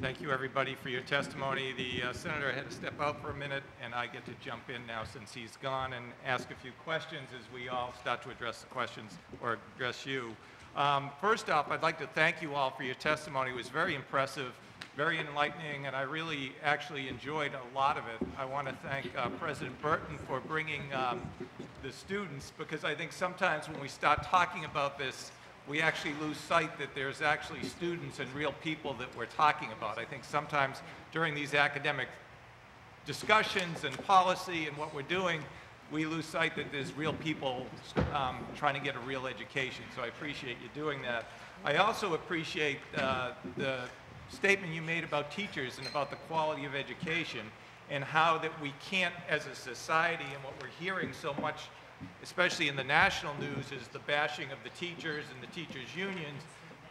Thank you, everybody, for your testimony. The Senator had to step out for a minute, and I get to jump in now since he's gone and ask a few questions as we all start to address the questions or address you. First off, I'd like to thank you all for your testimony. It was very impressive, very enlightening, and I really actually enjoyed a lot of it. I want to thank President Burton for bringing the students, because I think sometimes when we start talking about this, we actually lose sight that there's actually students and real people that we're talking about. I think sometimes during these academic discussions and policy and what we're doing, we lose sight that there's real people trying to get a real education. So I appreciate you doing that. I also appreciate the statement you made about teachers and about the quality of education and how that we can't, as a society, and what we're hearing so much, especially in the national news, is the bashing of the teachers and the teachers' unions.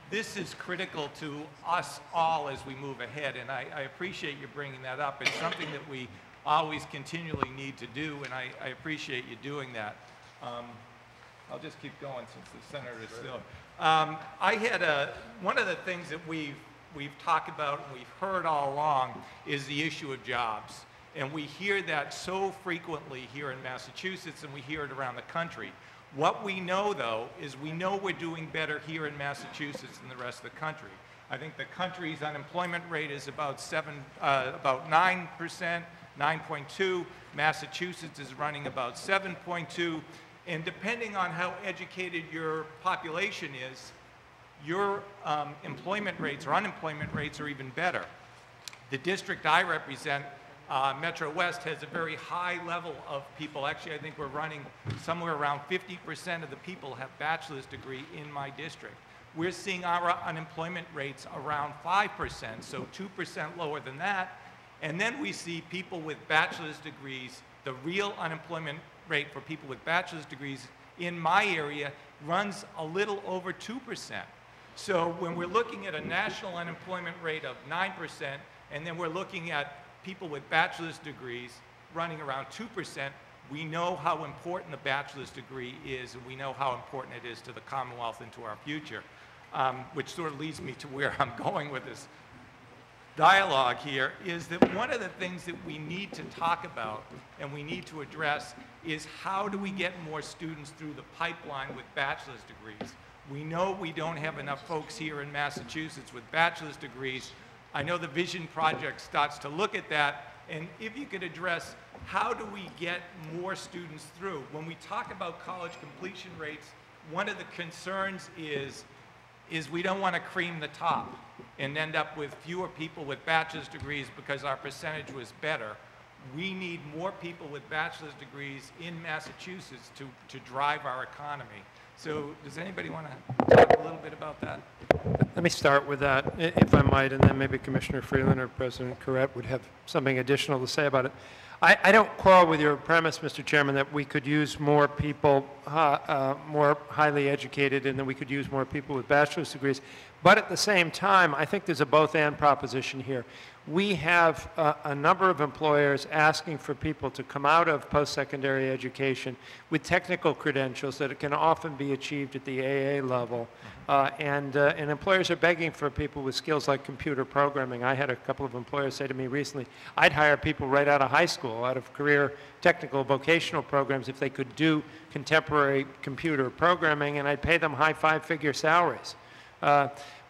This is critical to us all as we move ahead, and I appreciate you bringing that up. It's something that we always continually need to do, and I appreciate you doing that. I'll just keep going since the Senator is still. I had one of the things that we've talked about and we've heard all along is the issue of jobs. And we hear that so frequently here in Massachusetts, and we hear it around the country. What we know, though, is we know we're doing better here in Massachusetts than the rest of the country. I think the country's unemployment rate is about 9%, 9.2. Massachusetts is running about 7.2. And depending on how educated your population is, your employment rates or unemployment rates are even better. The district I represent, Metro West, has a very high level of people. Actually, I think we're running somewhere around 50% of the people have bachelor's degree in my district. We're seeing our unemployment rates around 5%, so 2% lower than that. And then we see people with bachelor's degrees. The real unemployment rate for people with bachelor's degrees in my area runs a little over 2%. So when we're looking at a national unemployment rate of 9%, and then we're looking at people with bachelor's degrees running around 2%, we know how important the bachelor's degree is, and we know how important it is to the Commonwealth and to our future, which sort of leads me to where I'm going with this dialogue here, is that one of the things that we need to talk about and we need to address is how do we get more students through the pipeline with bachelor's degrees. We know we don't have enough folks here in Massachusetts with bachelor's degrees. I know the Vision Project starts to look at that, and if you could address how do we get more students through. When we talk about college completion rates, one of the concerns is we don't want to cream the top and end up with fewer people with bachelor's degrees because our percentage was better. We need more people with bachelor's degrees in Massachusetts to drive our economy. So does anybody want to talk a little bit about that? Let me start with that, if I might, and then maybe Commissioner Freeland or President Corrett would have something additional to say about it. I don't quarrel with your premise, Mr. Chairman, that we could use more people more highly educated and that we could use more people with bachelor's degrees. But at the same time, I think there's a both-and proposition here. We have a number of employers asking for people to come out of post-secondary education with technical credentials that can often be achieved at the AA level. And employers are begging for people with skills like computer programming. I had a couple of employers say to me recently, I'd hire people right out of high school, out of career technical vocational programs if they could do contemporary computer programming, and I'd pay them high five-figure salaries.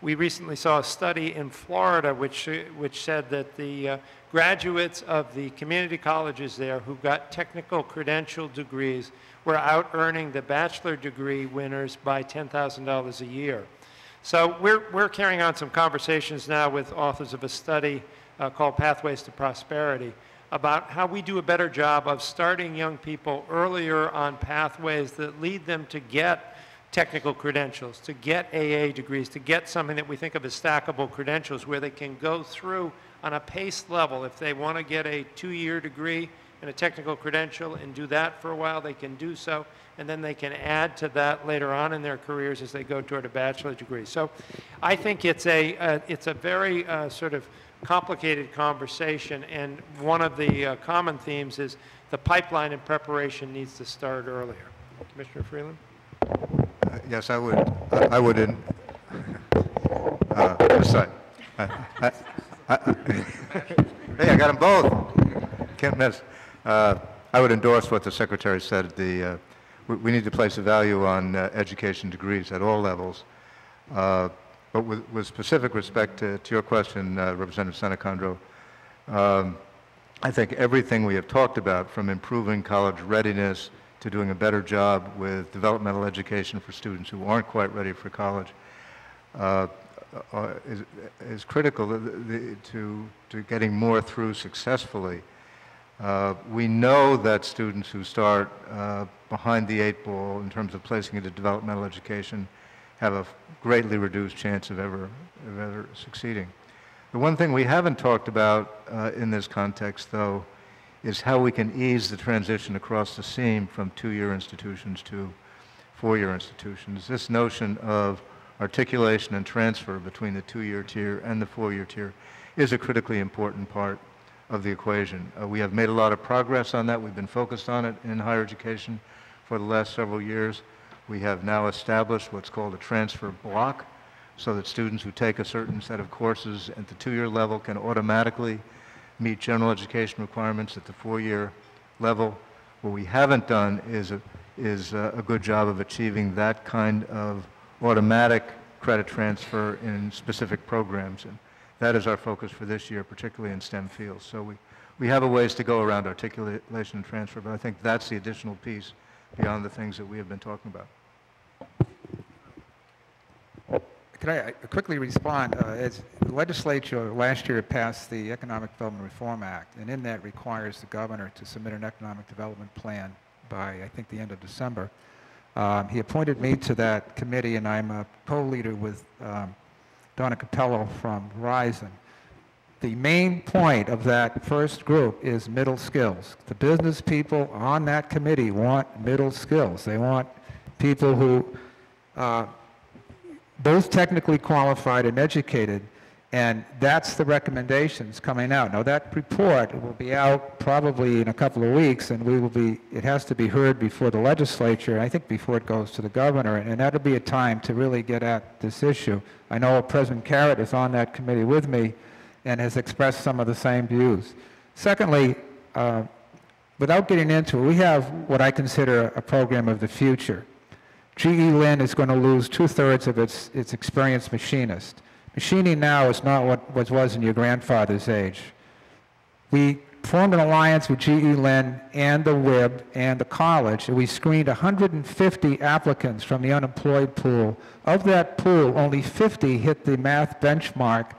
We recently saw a study in Florida which said that the graduates of the community colleges there who got technical credential degrees were out earning the bachelor degree winners by $10,000 a year. So we're carrying on some conversations now with authors of a study called Pathways to Prosperity about how we do a better job of starting young people earlier on pathways that lead them to get technical credentials, to get AA degrees, to get something that we think of as stackable credentials where they can go through on a paced level. If they want to get a 2-year degree and a technical credential and do that for a while, they can do so, and then they can add to that later on in their careers as they go toward a bachelor's degree. So I think it's a very sort of complicated conversation, and one of the common themes is the pipeline and preparation needs to start earlier. Commissioner Freeland? Yes, I would. I Hey, I got them both. Can't miss. I would endorse what the Secretary said. We need to place a value on education degrees at all levels. But with specific respect to your question, Representative Sanacandro, I think everything we have talked about, from improving college readiness to doing a better job with developmental education for students who aren't quite ready for college, is critical to getting more through successfully. We know that students who start behind the 8 ball in terms of placing into developmental education have a greatly reduced chance of ever succeeding. The one thing we haven't talked about in this context, though, is how we can ease the transition across the seam from 2-year institutions to 4-year institutions. This notion of articulation and transfer between the 2-year tier and the 4-year tier is a critically important part of the equation. We have made a lot of progress on that. We've been focused on it in higher education for the last several years. We have now established what's called a transfer block, so that students who take a certain set of courses at the 2-year level can automatically meet general education requirements at the 4-year level. What we haven't done is a good job of achieving that kind of automatic credit transfer in specific programs. And that is our focus for this year, particularly in STEM fields. So we have a ways to go around articulation and transfer, but I think that's the additional piece beyond the things that we have been talking about. Could I quickly respond? As the legislature last year passed the Economic Development Reform Act, and in that requires the governor to submit an economic development plan by, I think, the end of December. He appointed me to that committee, and I'm a co-leader with Donna Capello from Verizon. The main point of that first group is middle skills. The business people on that committee want middle skills. They want people who both technically qualified and educated, and that's the recommendations coming out. Now that report will be out probably in a couple of weeks, and it has to be heard before the legislature, I think before it goes to the governor, and that'll be a time to really get at this issue. I know President Carrot is on that committee with me and has expressed some of the same views. Secondly, without getting into it, we have what I consider a program of the future. GE Lynn is going to lose 2/3 of its experienced machinists. Machining now is not what was in your grandfather's age. We formed an alliance with GE Lynn and the WIB and the college, and we screened 150 applicants from the unemployed pool. Of that pool, only 50 hit the math benchmark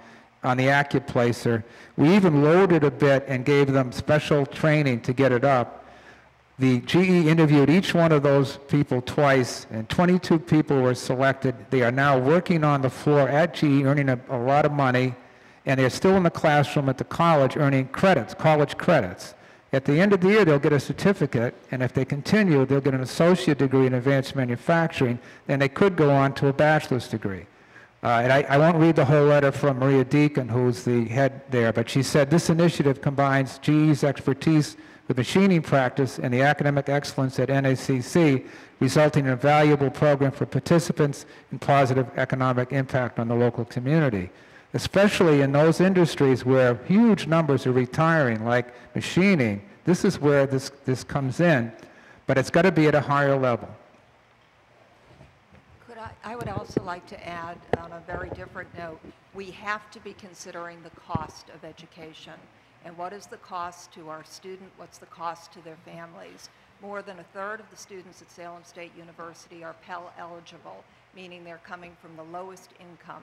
on the AccuPlacer. We even loaded a bit and gave them special training to get it up. The GE interviewed each one of those people twice, and 22 people were selected. They are now working on the floor at GE, earning a lot of money, and they're still in the classroom at the college earning credits, college credits. At the end of the year, they'll get a certificate, and if they continue, they'll get an associate degree in advanced manufacturing, and they could go on to a bachelor's degree. And I won't read the whole letter from Maria Deacon, who's the head there, but she said this initiative combines GE's expertise with machining practice and the academic excellence at NACC, resulting in a valuable program for participants and positive economic impact on the local community, especially in those industries where huge numbers are retiring, like machining. This is where this comes in, but it's got to be at a higher level. I would also like to add, on a very different note, we have to be considering the cost of education. And what is the cost to our student? What's the cost to their families? More than 1/3 of the students at Salem State University are Pell eligible, meaning they're coming from the lowest income.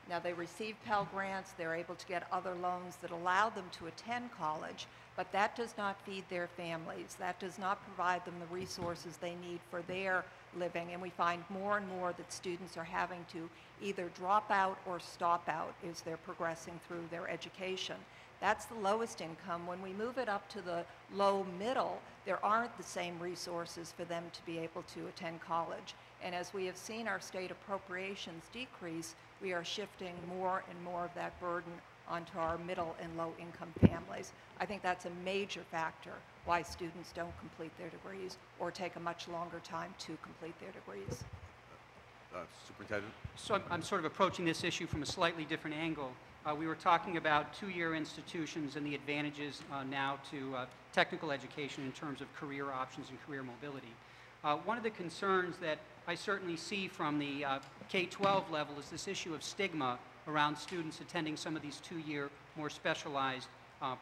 Now they receive Pell grants, they're able to get other loans that allow them to attend college, but that does not feed their families. That does not provide them the resources they need for their living, and we find more and more that students are having to either drop out or stop out as they're progressing through their education. That's the lowest income. When we move it up to the low middle, there aren't the same resources for them to be able to attend college. And as we have seen our state appropriations decrease, we are shifting more and more of that burden onto our middle and low income families. I think that's a major factor why students don't complete their degrees or take a much longer time to complete their degrees. Superintendent? So I'm sort of approaching this issue from a slightly different angle. We were talking about two-year institutions and the advantages now to technical education in terms of career options and career mobility. One of the concerns that I certainly see from the K-12 level is this issue of stigma around students attending some of these two-year, more specialized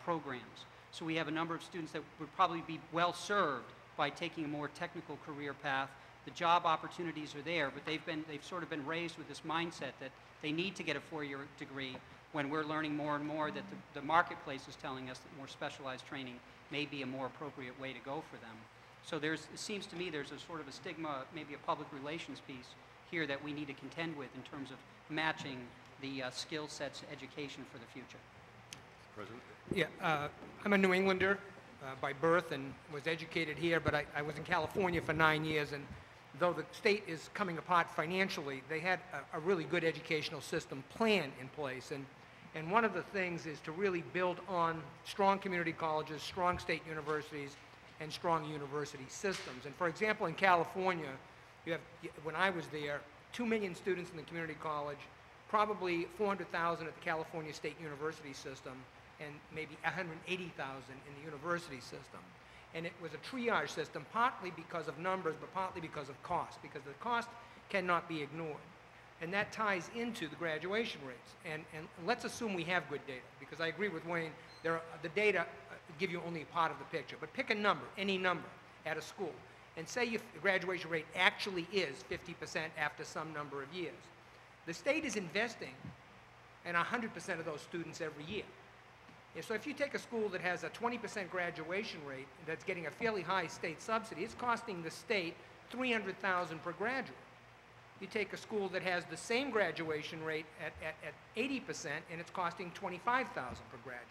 programs. So we have a number of students that would probably be well served by taking a more technical career path. The job opportunities are there, but they've sort of been raised with this mindset that they need to get a four-year degree when we're learning more and more that the marketplace is telling us that more specialized training may be a more appropriate way to go for them. So it seems to me there's a sort of a stigma, maybe a public relations piece here that we need to contend with in terms of matching the skill sets education for the future. President? Yeah, I'm a New Englander by birth and was educated here, but I was in California for 9 years, and though the state is coming apart financially, they had a really good educational system plan in place. And one of the things is to really build on strong community colleges, strong state universities, and strong university systems. And for example, in California, when I was there, 2 million students in the community college, probably 400,000 at the California State University system, and maybe 180,000 in the university system. And it was a triage system, partly because of numbers, but partly because of cost, because the cost cannot be ignored. And that ties into the graduation rates. And let's assume we have good data, because I agree with Wayne, the data give you only a part of the picture. But pick a number, any number, at a school, and say your graduation rate actually is 50% after some number of years. The state is investing in 100% of those students every year. So if you take a school that has a 20% graduation rate that's getting a fairly high state subsidy, it's costing the state $300,000 per graduate. You take a school that has the same graduation rate at 80%, and it's costing $25,000 per graduate.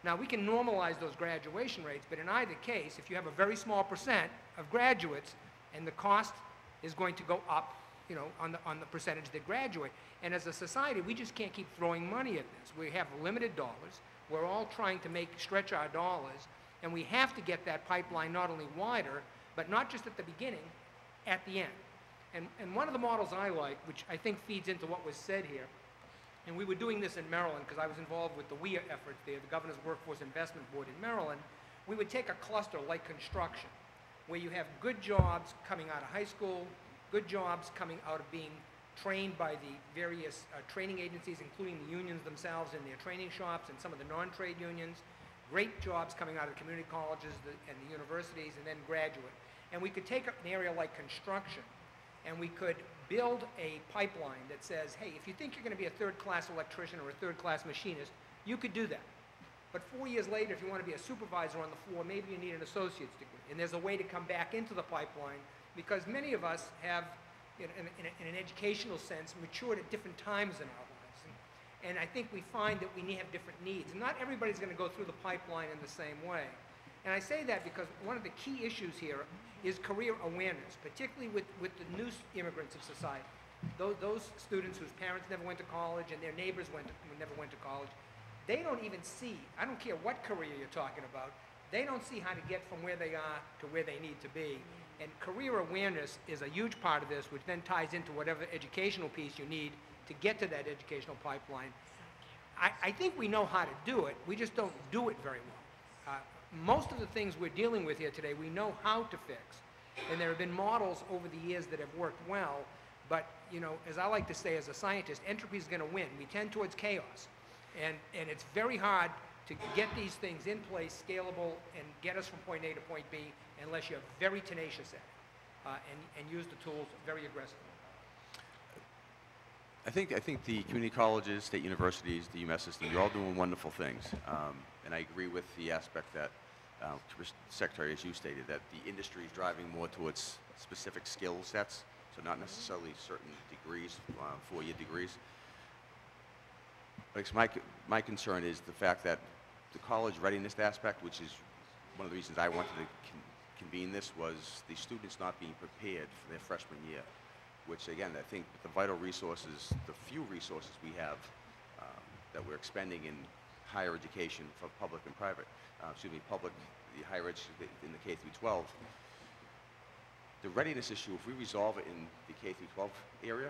Now, we can normalize those graduation rates, but in either case, if you have a very small percent of graduates, and the cost is going to go up, you know, on the percentage that graduate. And as a society, we just can't keep throwing money at this. We have limited dollars. We're all trying to stretch our dollars, and we have to get that pipeline not only wider, but not just at the beginning, at the end. And one of the models I like, which I think feeds into what was said here, and we were doing this in Maryland because I was involved with the WIA efforts there, the Governor's Workforce Investment Board in Maryland. We would take a cluster like construction, where you have good jobs coming out of high school, good jobs coming out of being trained by the various training agencies, including the unions themselves in their training shops and some of the non-trade unions, great jobs coming out of the community colleges and the universities, and then graduate. And we could take an area like construction, and we could build a pipeline that says, hey, if you think you're going to be a third-class electrician or a third-class machinist, you could do that. But 4 years later, if you want to be a supervisor on the floor, maybe you need an associate's degree. And there's a way to come back into the pipeline, because many of us have, in an educational sense, matured at different times in our lives. And I think we find that we have different needs. And not everybody's going to go through the pipeline in the same way. And I say that because one of the key issues here is career awareness, particularly with the new immigrants of society. Those students whose parents never went to college and their neighbors never went to college, they don't even see, I don't care what career you're talking about, they don't see how to get from where they are to where they need to be. And career awareness is a huge part of this, which then ties into whatever educational piece you need to get to that educational pipeline. I think we know how to do it, we just don't do it very well. Most of the things we're dealing with here today, we know how to fix. And there have been models over the years that have worked well, but, you know, as I like to say as a scientist, entropy is going to win. We tend towards chaos. And it's very hard to get these things in place, scalable, and get us from point A to point B, unless you're very tenacious at it and use the tools very aggressively. I think the community colleges, state universities, the UMass system, you're all doing wonderful things. And I agree with the aspect that Secretary, as you stated, that the industry is driving more towards specific skill sets, so not necessarily certain degrees, 4-year degrees. But my concern is the fact that the college readiness aspect, which is one of the reasons I wanted to convene this, was the students not being prepared for their freshman year, which again, I think the vital resources, the few resources we have that we're expending in higher education for public and private, the higher education in the K through 12, the readiness issue, if we resolve it in the K through 12 area,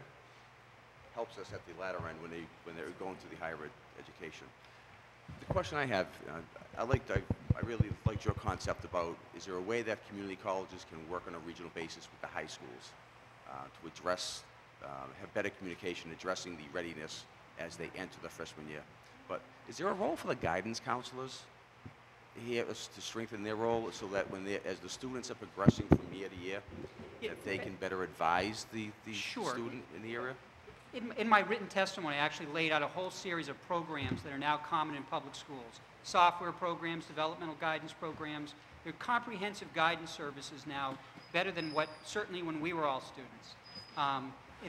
helps us at the latter end when they're going to the higher education. The question I have, I really liked your concept about, is there a way that community colleges can work on a regional basis with the high schools to address, have better communication addressing the readiness as they enter the freshman year? But is there a role for the guidance counselors here to strengthen their role so that as the students are progressing from year to year, that they can better advise the Sure. student in the area? In my written testimony, I actually laid out a whole series of programs that are now common in public schools. Software programs, developmental guidance programs. They're comprehensive guidance services now, better than what, certainly when we were all students,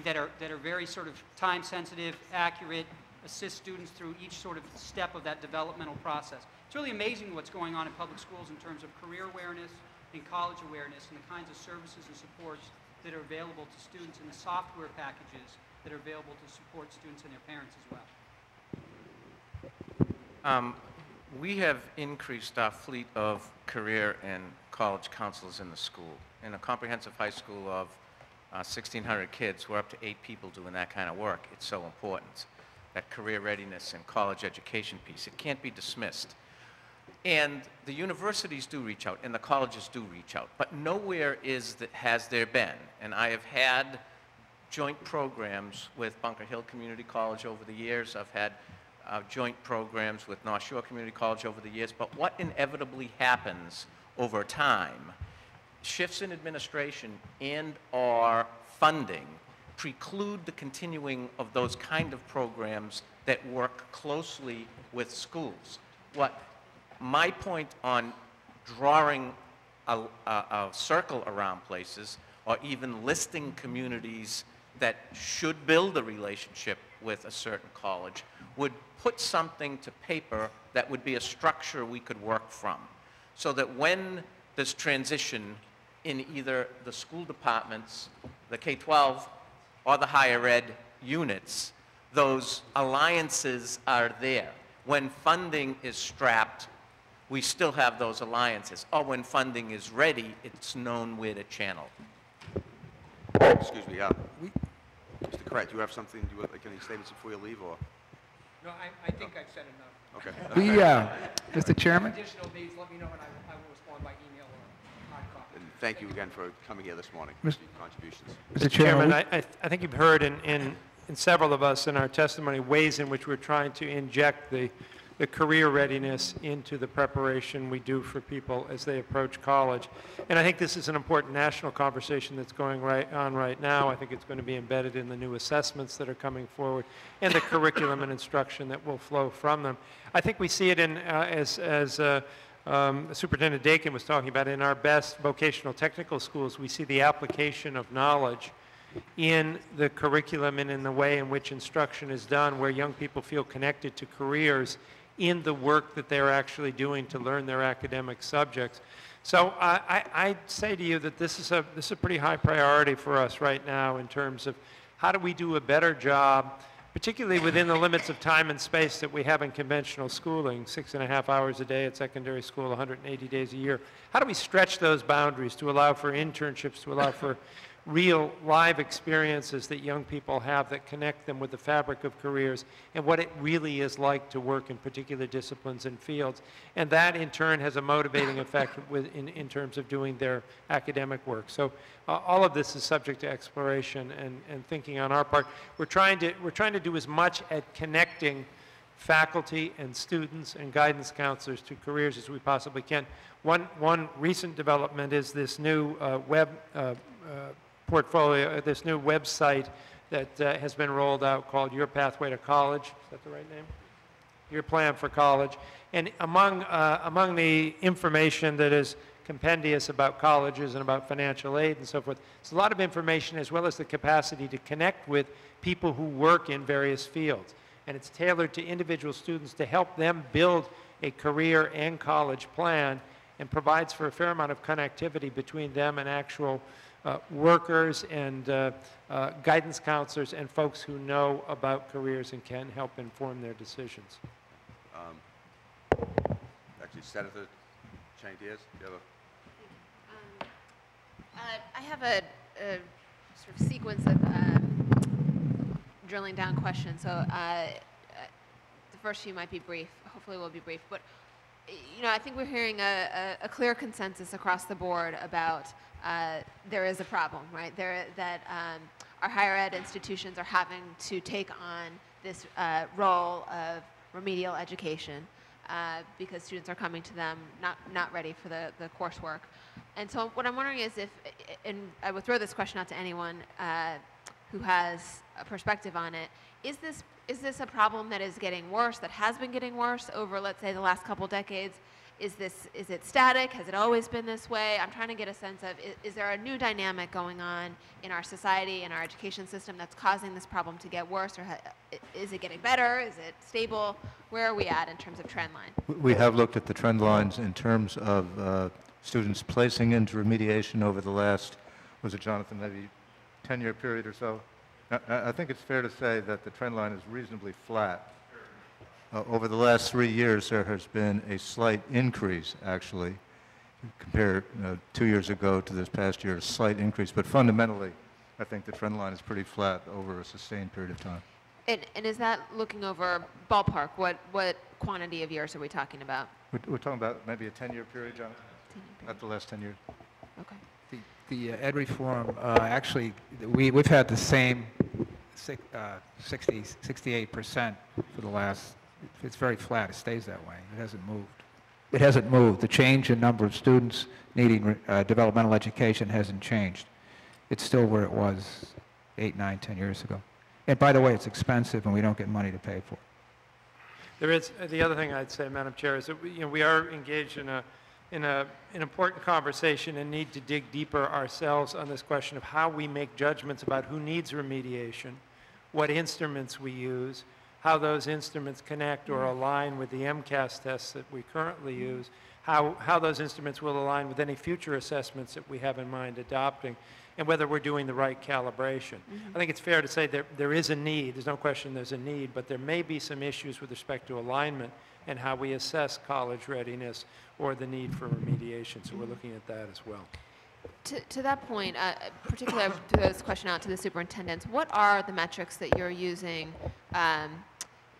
that are very sort of time-sensitive, accurate, assist students through each sort of step of that developmental process. It's really amazing what's going on in public schools in terms of career awareness and college awareness and the kinds of services and supports that are available to students and the software packages that are available to support students and their parents as well. We have increased our fleet of career and college counselors in the school. In a comprehensive high school of 1,600 kids, we're up to 8 people doing that kind of work. It's so important, that career readiness and college education piece. It can't be dismissed. And the universities do reach out, and the colleges do reach out, but nowhere has there been, and I have had joint programs with Bunker Hill Community College over the years. I've had joint programs with North Shore Community College over the years. But what inevitably happens over time, shifts in administration and/or funding preclude the continuing of those kind of programs that work closely with schools. What my point on drawing a circle around places or even listing communities that should build a relationship with a certain college would put something to paper that would be a structure we could work from, so that when this transition in either the school departments, the K-12, or the higher ed units, those alliances are there. When funding is strapped, we still have those alliances. Or when funding is ready, it's known where to channel. Excuse me, Mr. Correct, do you have something, like any statements before you leave, or? No, I think I've said enough. Okay. We, Mr. Chairman? Additional needs, let me know, and I will respond by email or hard copy. And thank you again for coming here this morning, Mr. contributions. Mr. Chairman, Chairman, I think you've heard in several of us in our testimony ways in which we're trying to inject the career readiness into the preparation we do for people as they approach college. And I think this is an important national conversation that's going on right now. I think it's going to be embedded in the new assessments that are coming forward and the curriculum and instruction that will flow from them. I think we see it in, as Superintendent Dakin was talking about, in our best vocational technical schools, we see the application of knowledge in the curriculum and in the way in which instruction is done, where young people feel connected to careers in the work that they're actually doing to learn their academic subjects. So I say to you that this is a pretty high priority for us right now in terms of how do we do a better job, particularly within the limits of time and space that we have in conventional schooling, 6.5 hours a day at secondary school, 180 days a year. How do we stretch those boundaries to allow for internships, to allow for real live experiences that young people have that connect them with the fabric of careers and what it really is like to work in particular disciplines and fields. And that in turn has a motivating effect in terms of doing their academic work. So all of this is subject to exploration and thinking on our part. We're trying to do as much at connecting faculty and students and guidance counselors to careers as we possibly can. One recent development is this new web portfolio, this new website that has been rolled out called Your Pathway to College. Is that the right name? Your Plan for College. And among the information that is compendious about colleges and about financial aid and so forth, there's a lot of information as well as the capacity to connect with people who work in various fields. And it's tailored to individual students to help them build a career and college plan, and provides for a fair amount of connectivity between them and actual workers and guidance counselors and folks who know about careers and can help inform their decisions. Actually, Senator Chang Diaz, do you have a... I have a sort of sequence of drilling down questions. So the first few might be brief. Hopefully will be brief. But, you know, I think we're hearing a clear consensus across the board about there is a problem, right? That our higher ed institutions are having to take on this role of remedial education because students are coming to them not ready for the coursework. And so what I'm wondering is if, and I would throw this question out to anyone who has a perspective on it, is this a problem that is getting worse, that has been getting worse over, let's say, the last couple decades? Is it static? Has it always been this way? I'm trying to get a sense of, is there a new dynamic going on in our society, in our education system that's causing this problem to get worse, or is it getting better? Is it stable? Where are we at in terms of trend line? We have looked at the trend lines in terms of students placing into remediation over the last, was it, Jonathan, maybe 10-year period or so? I think it's fair to say that the trend line is reasonably flat. Over the last 3 years, there has been a slight increase, actually. Compare 2 years ago to this past year, a slight increase. But fundamentally, I think the trend line is pretty flat over a sustained period of time. And is that looking over ballpark? What quantity of years are we talking about? We're talking about maybe a 10-year period, Jonathan? Not the last 10 years. Okay. The ed reform, actually, we've had the same 68% for the last, it's very flat, it stays that way, it hasn't moved. It hasn't moved. The change in number of students needing developmental education hasn't changed. It's still where it was 8, 9, 10 years ago. And by the way, it's expensive and we don't get money to pay for it. There is, the other thing I'd say, Madam Chair, is that we are engaged in an important conversation and need to dig deeper ourselves on this question of how we make judgments about who needs remediation, what instruments we use, how those instruments connect or align with the MCAS tests that we currently use, how those instruments will align with any future assessments that we have in mind adopting, and whether we're doing the right calibration. I think it's fair to say that there is a need, there's no question there's a need, but there may be some issues with respect to alignment and how we assess college readiness or the need for remediation. So we're looking at that as well. To that point, particularly I would throw this question out to the superintendents, what are the metrics that you're using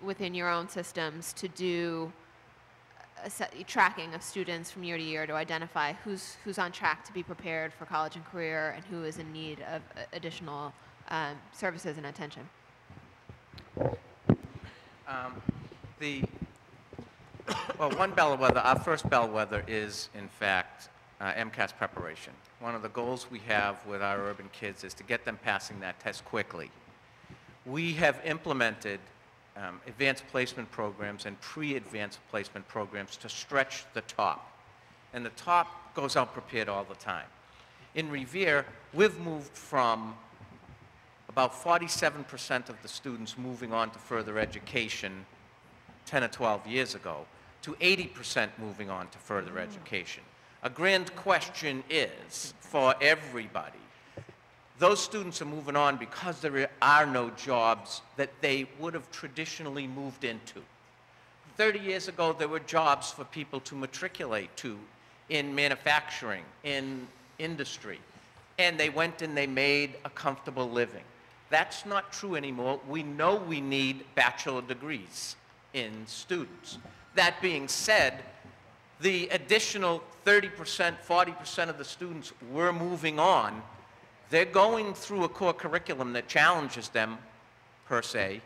within your own systems to do tracking of students from year to year to identify who's on track to be prepared for college and career and who is in need of additional services and attention? Well, one bellwether, our first bellwether is, in fact, MCAS preparation. One of the goals we have with our urban kids is to get them passing that test quickly. We have implemented advanced placement programs and pre-advanced placement programs to stretch the top. And the top goes out prepared all the time. In Revere, we've moved from about 47% of the students moving on to further education 10 or 12 years ago to 80% moving on to further education. A grand question is, for everybody, those students are moving on because there are no jobs that they would have traditionally moved into. 30 years ago, there were jobs for people to matriculate to in manufacturing, in industry, and they went and they made a comfortable living. That's not true anymore. We know we need bachelor degrees in students. That being said, the additional 30%, 40% of the students we're moving on, they're going through a core curriculum that challenges them, per se,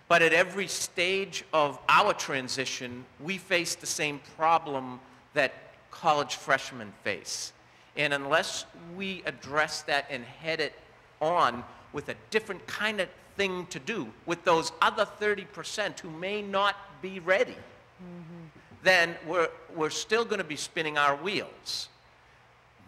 but at every stage of our transition, we face the same problem that college freshmen face. And unless we address that and head it on with a different kind of thing to do with those other 30% who may not be ready, then we're still going to be spinning our wheels.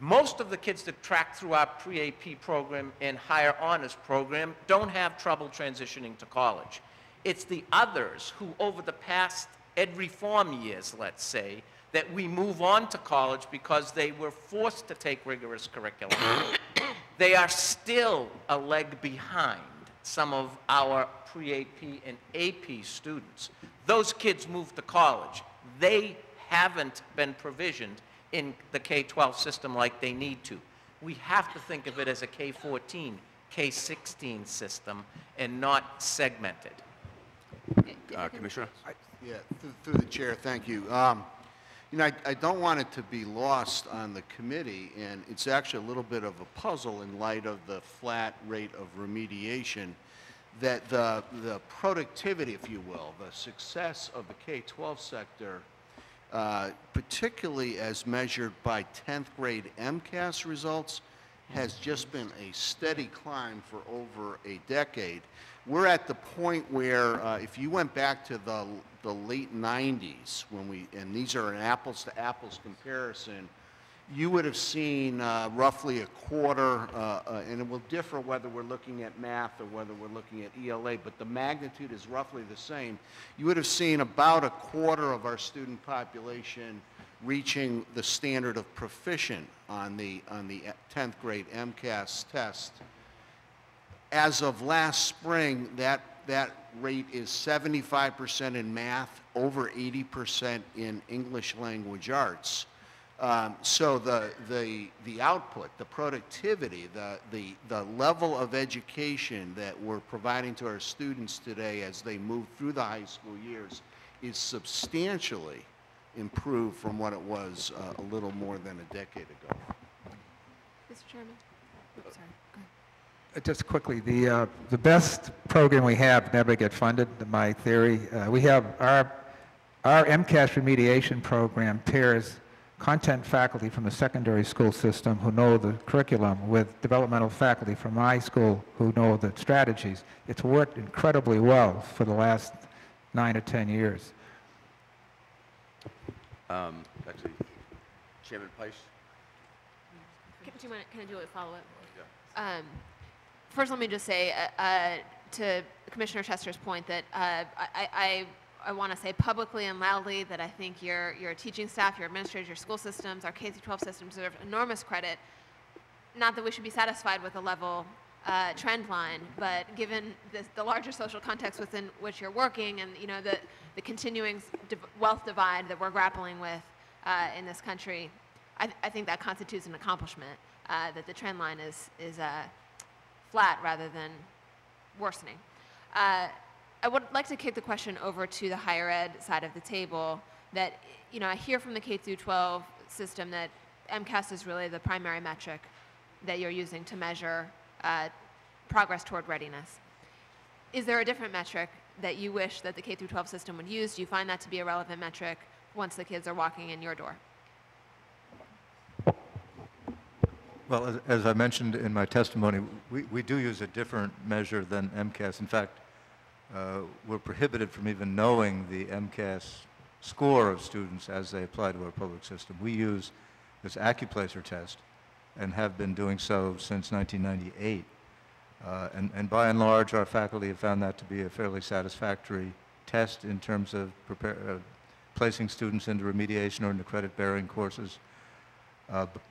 Most of the kids that track through our pre-AP program and higher honors program don't have trouble transitioning to college. It's the others who, over the past ed reform years, let's say, that we move on to college because they were forced to take rigorous curriculum. They are still a leg behind some of our pre-AP and AP students. Those kids move to college. They haven't been provisioned in the K-12 system like they need to. we have to think of it as a K-14, K-16 system and not segmented. Commissioner? Yeah, through the chair, thank you. You know, I don't want it to be lost on the committee, and it's actually a little bit of a puzzle in light of the flat rate of remediation, that the productivity, if you will, the success of the K-12 sector, particularly as measured by 10th grade MCAS results, has just been a steady climb for over a decade. We're at the point where, if you went back to the late 90s, and these are an apples-to-apples comparison, you would have seen roughly a quarter, and it will differ whether we're looking at math or whether we're looking at ELA, but the magnitude is roughly the same. You would have seen about a quarter of our student population reaching the standard of proficient on the 10th grade MCAS test. As of last spring, that rate is 75% in math, over 80% in English language arts. So the output, the productivity, the level of education that we're providing to our students today as they move through the high school years is substantially improved from what it was a little more than a decade ago. Mr. Chairman? Oops, sorry. Go ahead. Just quickly, the best program we have never get funded, in my theory. We have our MCAS remediation program pairs content faculty from the secondary school system who know the curriculum with developmental faculty from my school who know the strategies. It's worked incredibly well for the last 9 or 10 years. Actually, Chairman Peiss? Can I do a follow-up? First, let me just say to Commissioner Chester's point that I want to say publicly and loudly that I think your teaching staff, your administrators, your school systems, our K-12 systems deserve enormous credit. Not that we should be satisfied with the level trend line, but given the larger social context within which you're working and the continuing wealth divide that we're grappling with in this country, I think that constitutes an accomplishment, that the trend line is flat rather than worsening. I would like to kick the question over to the higher ed side of the table. That I hear from the K-12 system that MCAS is really the primary metric that you're using to measure progress toward readiness. Is there a different metric that you wish that the K-12 system would use? Do you find that to be a relevant metric once the kids are walking in your door? Well, as I mentioned in my testimony, we do use a different measure than MCAS. In fact, we're prohibited from even knowing the MCAS score of students as they apply to our public system. We use this Accuplacer test and have been doing so since 1998. And by and large, our faculty have found that to be a fairly satisfactory test in terms of placing students into remediation or into credit-bearing courses.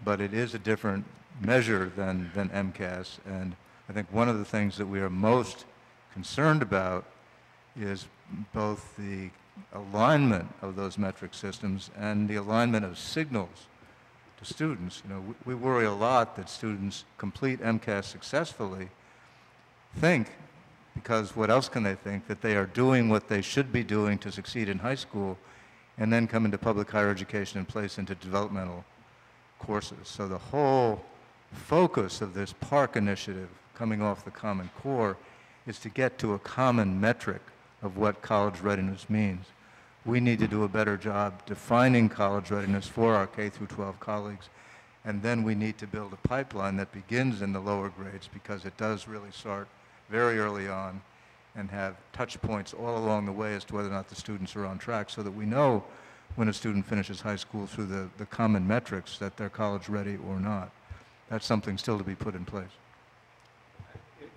But it is a different measure than MCAS, and I think one of the things that we are most concerned about is both the alignment of those metric systems and the alignment of signals to students. We worry a lot that students complete MCAS successfully, think, because what else can they think, that they are doing what they should be doing to succeed in high school, and then come into public higher education and place into developmental courses. So the whole focus of this PARC initiative coming off the Common Core is to get to a common metric of what college readiness means. We need to do a better job defining college readiness for our K-12 colleagues, and then we need to build a pipeline that begins in the lower grades, because it does really start very early on and have touch points all along the way as to whether or not the students are on track, so that we know when a student finishes high school through the common metrics that they're college ready or not. That's something still to be put in place.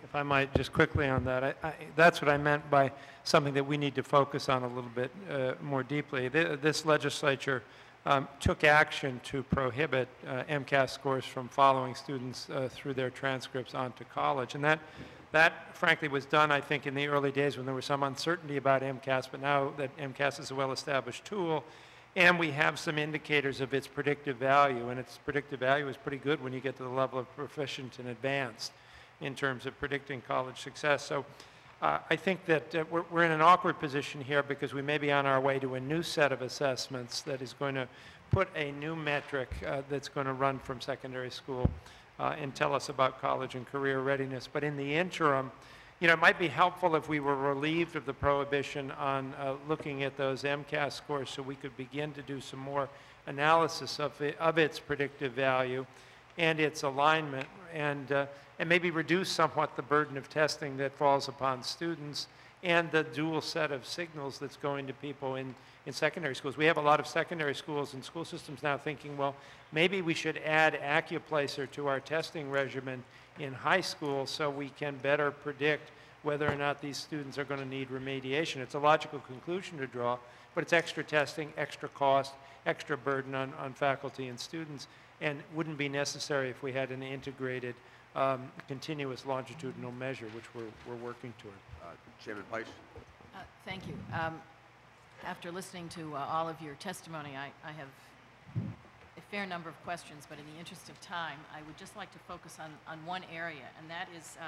If I might just quickly on that, that's what I meant by something that we need to focus on a little bit more deeply. This legislature took action to prohibit MCAS scores from following students through their transcripts onto college. And that frankly was done, I think, in the early days when there was some uncertainty about MCAS, but now that MCAS is a well-established tool And we have some indicators of its predictive value, and its predictive value is pretty good when you get to the level of proficient and advanced in terms of predicting college success. So I think that we're in an awkward position here because we may be on our way to a new set of assessments that is going to put a new metric that's going to run from secondary school and tell us about college and career readiness. But in the interim, you know, it might be helpful if we were relieved of the prohibition on looking at those MCAS scores so we could begin to do some more analysis of its predictive value and its alignment, and maybe reduce somewhat the burden of testing that falls upon students and the dual set of signals that's going to people in secondary schools. We have a lot of secondary schools and school systems now thinking, well, maybe we should add Accuplacer to our testing regimen in high school so we can better predict whether or not these students are going to need remediation. It's a logical conclusion to draw, but it's extra testing, extra cost, extra burden on faculty and students, and wouldn't be necessary if we had an integrated continuous longitudinal measure, which we're working toward. Chairman Peiss? Thank you. After listening to all of your testimony, I have a fair number of questions, but in the interest of time, I would just like to focus on one area, and that is,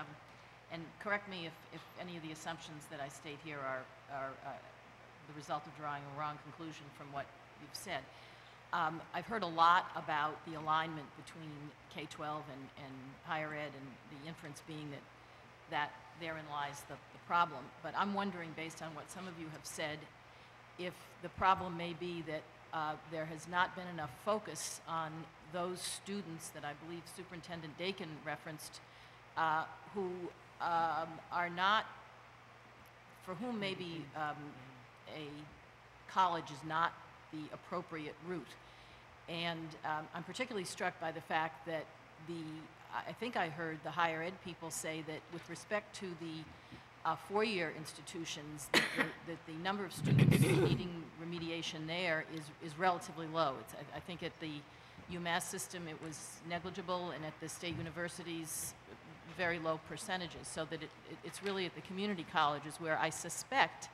and correct me if any of the assumptions that I state here are the result of drawing a wrong conclusion from what you've said. I've heard a lot about the alignment between K-12 and higher ed, and the inference being that therein lies the problem. But I'm wondering, based on what some of you have said, if the problem may be that there has not been enough focus on those students that I believe Superintendent Dakin referenced, who are not, for whom maybe a college is not the appropriate route. And I'm particularly struck by the fact that I think I heard the higher ed people say that with respect to the four-year institutions, that the number of students needing remediation there is relatively low. I think at the UMass system it was negligible, and at the state universities, very low percentages, so that it's really at the community colleges where I suspect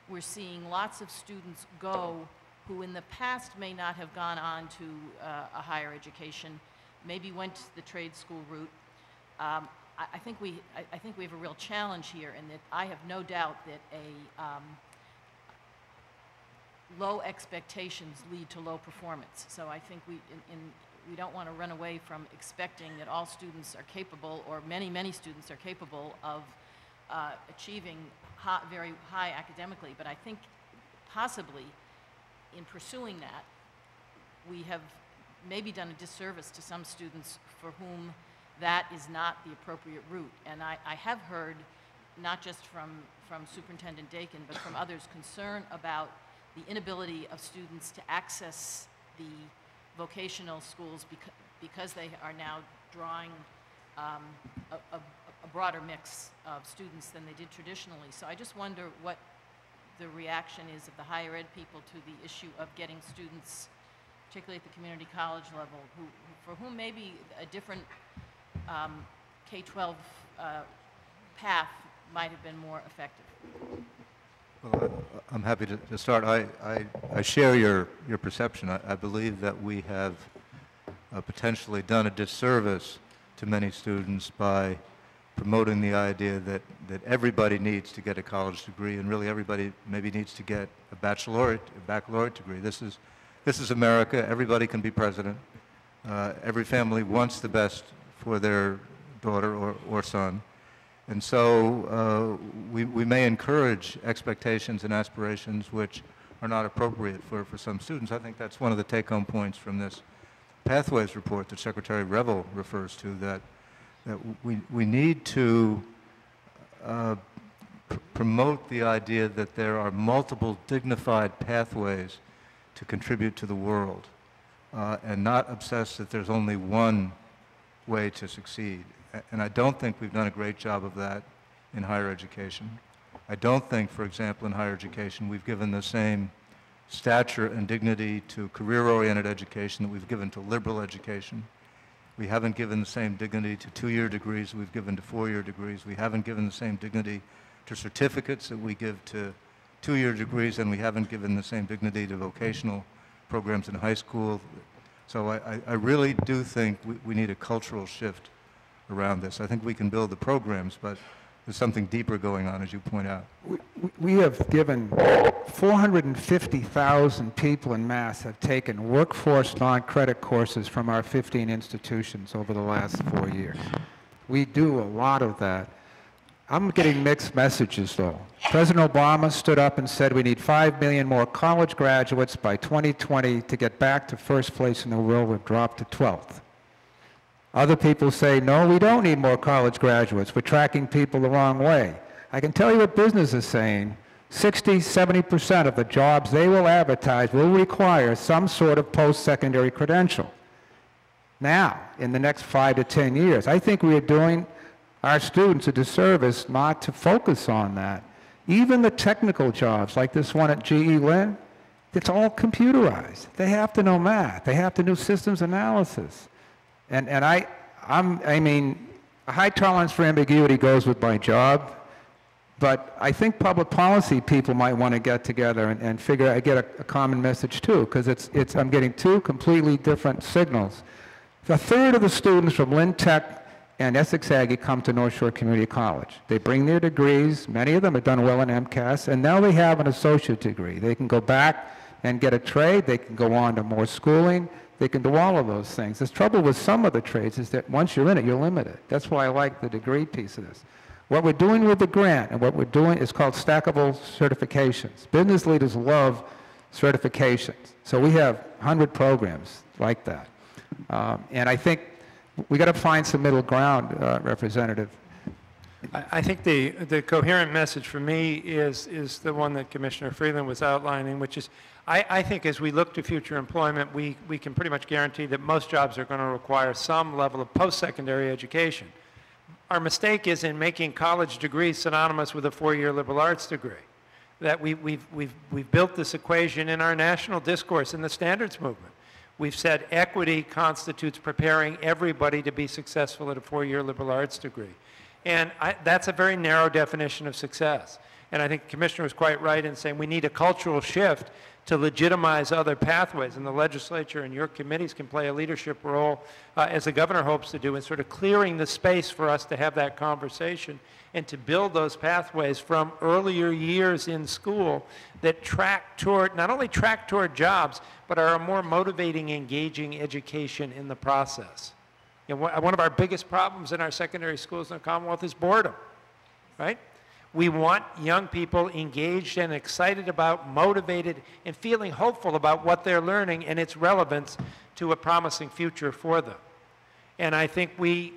we're seeing lots of students go who in the past may not have gone on to a higher education, maybe went the trade school route. I think we have a real challenge here, and that I have no doubt that low expectations lead to low performance. So I think we don't want to run away from expecting that all students are capable, or many students are capable of achieving very high academically. But I think possibly in pursuing that, we have maybe done a disservice to some students for whom that is not the appropriate route. And I have heard, not just from Superintendent Dakin, but from others, concern about the inability of students to access the vocational schools because they are now drawing a broader mix of students than they did traditionally. So I just wonder what the reaction is of the higher ed people to the issue of getting students, particularly at the community college level, for whom maybe a different K-12 path might have been more effective. Well, I'm happy to start. I share your perception. I believe that we have potentially done a disservice to many students by promoting the idea that everybody needs to get a college degree, and really everybody maybe needs to get a baccalaureate degree. This is America. Everybody can be president. Every family wants the best for their daughter or son. And so we may encourage expectations and aspirations which are not appropriate for some students. I think that's one of the take-home points from this Pathways report that Secretary Revel refers to, that we need to promote the idea that there are multiple dignified pathways to contribute to the world, and not obsess that there's only one way to succeed. And I don't think we've done a great job of that in higher education. I don't think, for example, in higher education, we've given the same stature and dignity to career-oriented education that we've given to liberal education. We haven't given the same dignity to two-year degrees we've given to four-year degrees. We haven't given the same dignity to certificates that we give to two-year degrees, and we haven't given the same dignity to vocational programs in high school. So I really do think we need a cultural shift around this. I think we can build the programs, but there's something deeper going on, as you point out. We have given 450,000 people in Mass have taken workforce non-credit courses from our 15 institutions over the last 4 years. We do a lot of that. I'm getting mixed messages, though. President Obama stood up and said we need 5 million more college graduates by 2020 to get back to first place in the world. We've dropped to 12th. Other people say, no, we don't need more college graduates. We're tracking people the wrong way. I can tell you what business is saying. 60-70% of the jobs they will advertise will require some sort of post-secondary credential. Now, in the next 5 to 10 years, I think we are doing our students a disservice not to focus on that. Even the technical jobs, like this one at GE Lynn, it's all computerized. They have to know math. They have to know systems analysis. And I mean, a high tolerance for ambiguity goes with my job, but I think public policy people might want to get together and figure out, get a common message too, because I'm getting two completely different signals. A third of the students from Lynn Tech and Essex Aggie come to North Shore Community College. They bring their degrees. Many of them have done well in MCAS, and now they have an associate degree. They can go back and get a trade. They can go on to more schooling. They can do all of those things. The trouble with some of the trades is that once you're in it, you're limited. That's why I like the degree piece of this. What we're doing with the grant and what we're doing is called stackable certifications. Business leaders love certifications. So we have 100 programs like that. And I think we got to find some middle ground, Representative. I think the coherent message for me is the one that Commissioner Freeland was outlining, which is I think as we look to future employment, we can pretty much guarantee that most jobs are going to require some level of post-secondary education. Our mistake is in making college degrees synonymous with a 4-year liberal arts degree. That we've built this equation in our national discourse in the standards movement. We've said equity constitutes preparing everybody to be successful at a 4-year liberal arts degree. And that's a very narrow definition of success. And I think the Commissioner was quite right in saying we need a cultural shift to legitimize other pathways. And the legislature and your committees can play a leadership role, as the governor hopes to do, in sort of clearing the space for us to have that conversation and to build those pathways from earlier years in school that track toward, not only track toward jobs, but are a more motivating, engaging education in the process. You know, one of our biggest problems in our secondary schools in the Commonwealth is boredom, right? We want young people engaged and excited about, motivated, and feeling hopeful about what they're learning and its relevance to a promising future for them. And I think we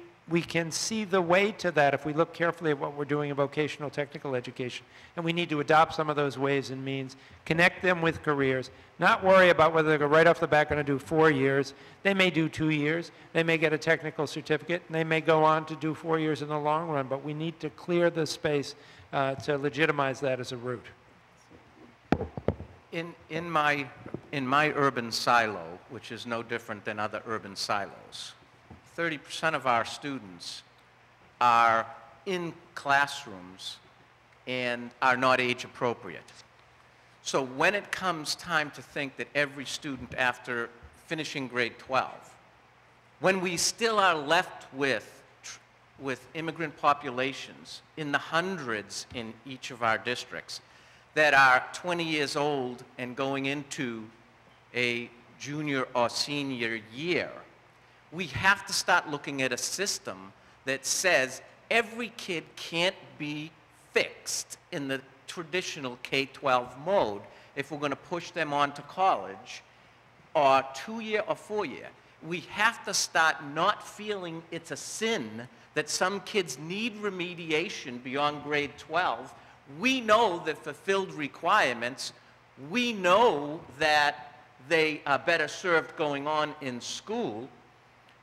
can see the way to that if we look carefully at what we're doing in vocational technical education. And we need to adopt some of those ways and means, connect them with careers, not worry about whether they're right off the bat going to do 4 years. They may do 2 years. They may get a technical certificate, and they may go on to do 4 years in the long run. But we need to clear the space to legitimize that as a route. In my urban silo, which is no different than other urban silos, 30% of our students are in classrooms and are not age appropriate. So when it comes time to think that every student after finishing grade 12, when we still are left with immigrant populations in the hundreds in each of our districts that are 20 years old and going into a junior or senior year, we have to start looking at a system that says every kid can't be fixed in the traditional K-12 mode if we're going to push them on to college or 2-year or 4-year. We have to start not feeling it's a sin that some kids need remediation beyond grade 12. We know the fulfilled requirements. We know that they are better served going on in school.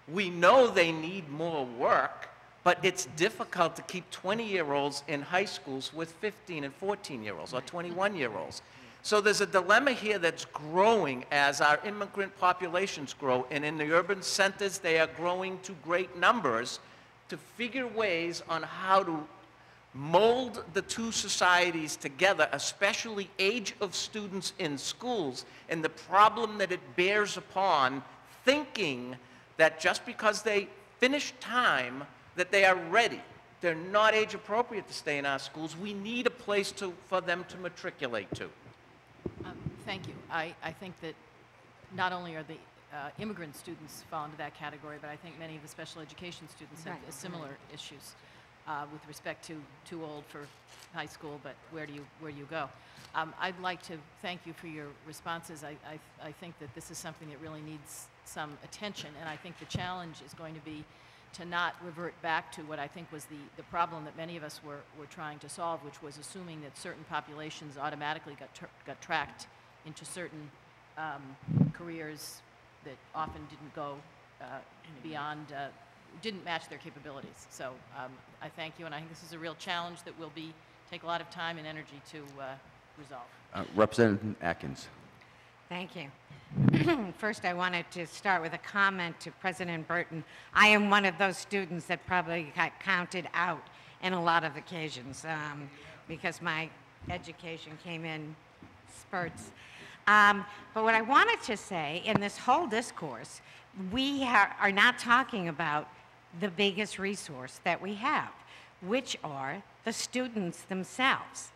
We know they need more work, but it's difficult to keep 20-year-olds in high schools with 15 and 14-year-olds or 21-year-olds. So there's a dilemma here that's growing as our immigrant populations grow, and in the urban centers they are growing to great numbers, to figure ways on how to mold the two societies together, especially age of students in schools, and the problem that it bears upon thinking that just because they finish time, that they are ready. They're not age appropriate to stay in our schools. We need a place for them to matriculate to. Thank you. I think that not only are the immigrant students fall into that category, but I think many of the special education students have similar issues with respect to too old for high school, but where do you go? I'd like to thank you for your responses. I think that this is something that really needs some attention, and I think the challenge is going to be to not revert back to what I think was the problem that many of us were trying to solve, which was assuming that certain populations automatically got tracked into certain careers that often didn't go beyond, didn't match their capabilities. So I thank you, and I think this is a real challenge that will take a lot of time and energy to resolve. Representative Atkins. Thank you. First, I wanted to start with a comment to President Burton. I am one of those students that probably got counted out in a lot of occasions because my education came in spurts. But what I wanted to say in this whole discourse, we are not talking about the biggest resource that we have, which are the students themselves.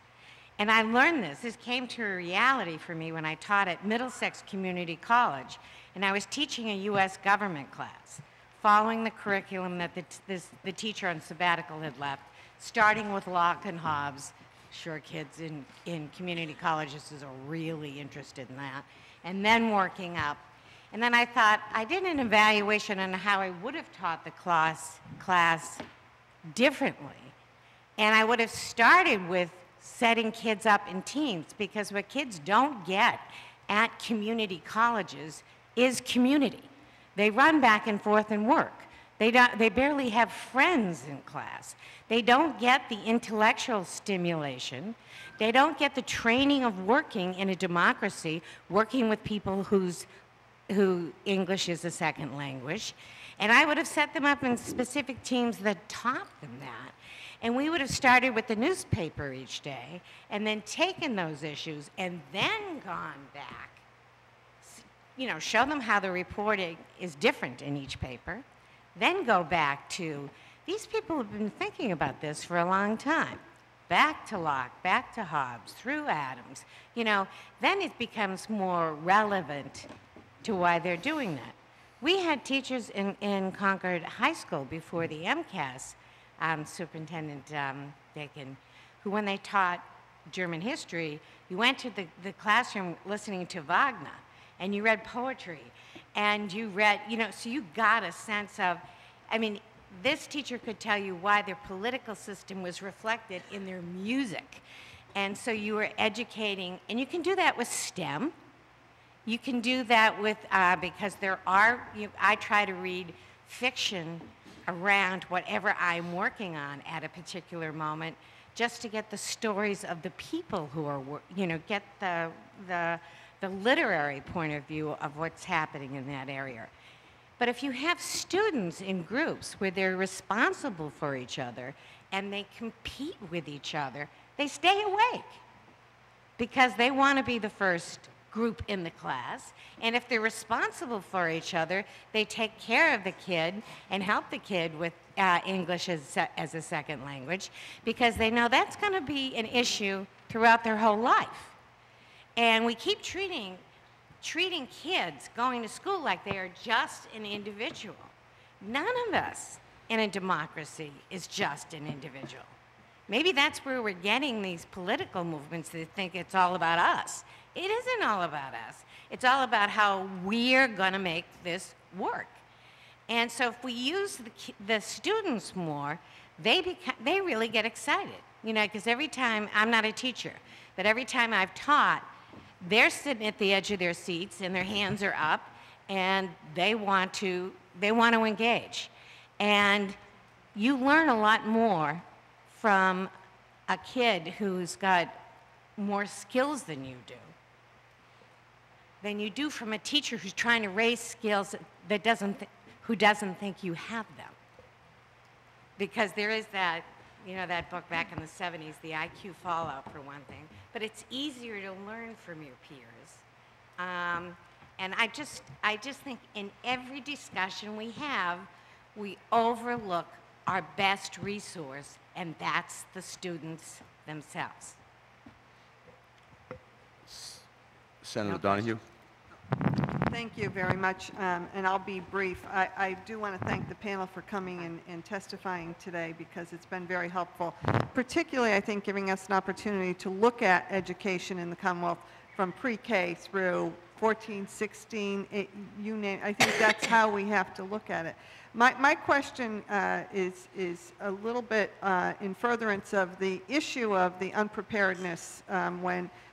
And I learned this. This came to a reality for me when I taught at Middlesex Community College, and I was teaching a U.S. government class, following the curriculum that the teacher on sabbatical had left, starting with Locke and Hobbes. Sure, kids in community colleges are really interested in that, and then working up. And then I thought, I did an evaluation on how I would have taught the class differently, and I would have started with setting kids up in teams, because what kids don't get at community colleges is community. They run back and forth and work. They barely have friends in class. They don't get the intellectual stimulation. They don't get the training of working in a democracy, working with people who English is a second language. And I would have set them up in specific teams that taught them that. And we would have started with the newspaper each day and then taken those issues and then gone back, show them how the reporting is different in each paper, then go back to, these people have been thinking about this for a long time. Back to Locke, back to Hobbes, through Adams. Then it becomes more relevant to why they're doing that. We had teachers in Concord High School before the MCAS, Superintendent Dakin, who when they taught German history, you went to the classroom listening to Wagner, and you read poetry, and you read, so you got a sense of, this teacher could tell you why their political system was reflected in their music. And so you were educating, and you can do that with STEM. You can do that with, because I try to read fiction around whatever I'm working on at a particular moment, just to get the stories of the people who are, get the literary point of view of what's happening in that area. But if you have students in groups where they're responsible for each other and they compete with each other, they stay awake because they want to be the first group in the class, and if they're responsible for each other, they take care of the kid and help the kid with English as a second language, because they know that's going to be an issue throughout their whole life. And we keep treating kids going to school like they are just an individual. None of us in a democracy is just an individual. Maybe that's where we're getting these political movements that think it's all about us. It isn't all about us. It's all about how we're going to make this work. And so if we use the students more, they really get excited. Because every time, I'm not a teacher, but every time I've taught, they're sitting at the edge of their seats and their hands are up, and they want to engage. And you learn a lot more from a kid who's got more skills than you do from a teacher who's trying to raise skills who doesn't think you have them. Because there is that you know, that book back in the 70s, The IQ Fallout, for one thing. But it's easier to learn from your peers. And I just think in every discussion we have, we overlook our best resource, and that's the students themselves. Senator Donahue? Thank you very much, and I'll be brief. I do want to thank the panel for coming and testifying today because it's been very helpful, particularly, I think, giving us an opportunity to look at education in the Commonwealth from pre-K through 14, 16, you name. I think that's how we have to look at it. My question is a little bit in furtherance of the issue of the unpreparedness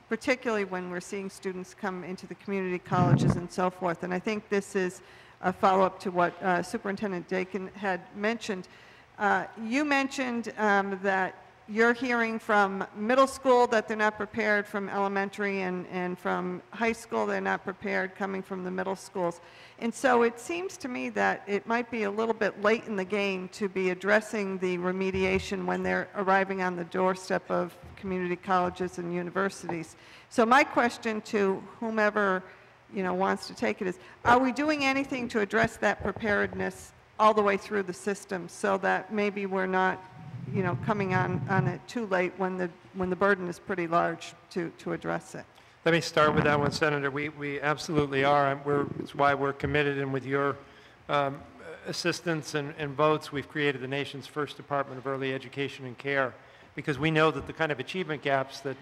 particularly when we're seeing students come into the community colleges and so forth. And I think this is a follow-up to what Superintendent Dakin had mentioned. You mentioned that you're hearing from middle school that they're not prepared, from elementary, and from high school they're not prepared, coming from the middle schools. And so it seems to me that it might be a little bit late in the game to be addressing the remediation when they're arriving on the doorstep of community colleges and universities. So my question to whomever wants to take it is, are we doing anything to address that preparedness all the way through the system so that maybe we're not coming on it too late when the burden is pretty large to address it? Let me start with that one, Senator. We absolutely are. It's why we're committed, and with your assistance and votes, we've created the nation's first Department of Early Education and Care, because we know that the kind of achievement gaps that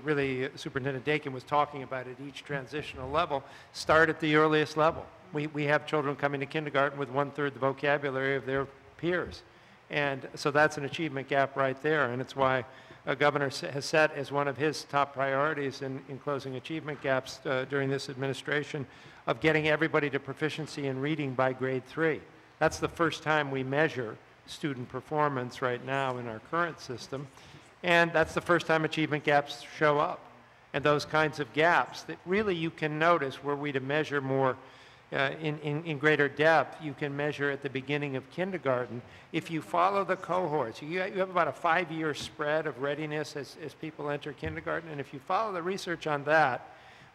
really Superintendent Dakin was talking about at each transitional level start at the earliest level. We have children coming to kindergarten with 1/3 the vocabulary of their peers. And so that's an achievement gap right there, and it's why a governor has set as one of his top priorities in closing achievement gaps during this administration of getting everybody to proficiency in reading by grade 3. That's the first time we measure student performance right now in our current system, and that's the first time achievement gaps show up. And those kinds of gaps that really you can notice, were we to measure more in greater depth, you can measure at the beginning of kindergarten. If you follow the cohorts, you have about a 5-year spread of readiness as people enter kindergarten, and if you follow the research on that,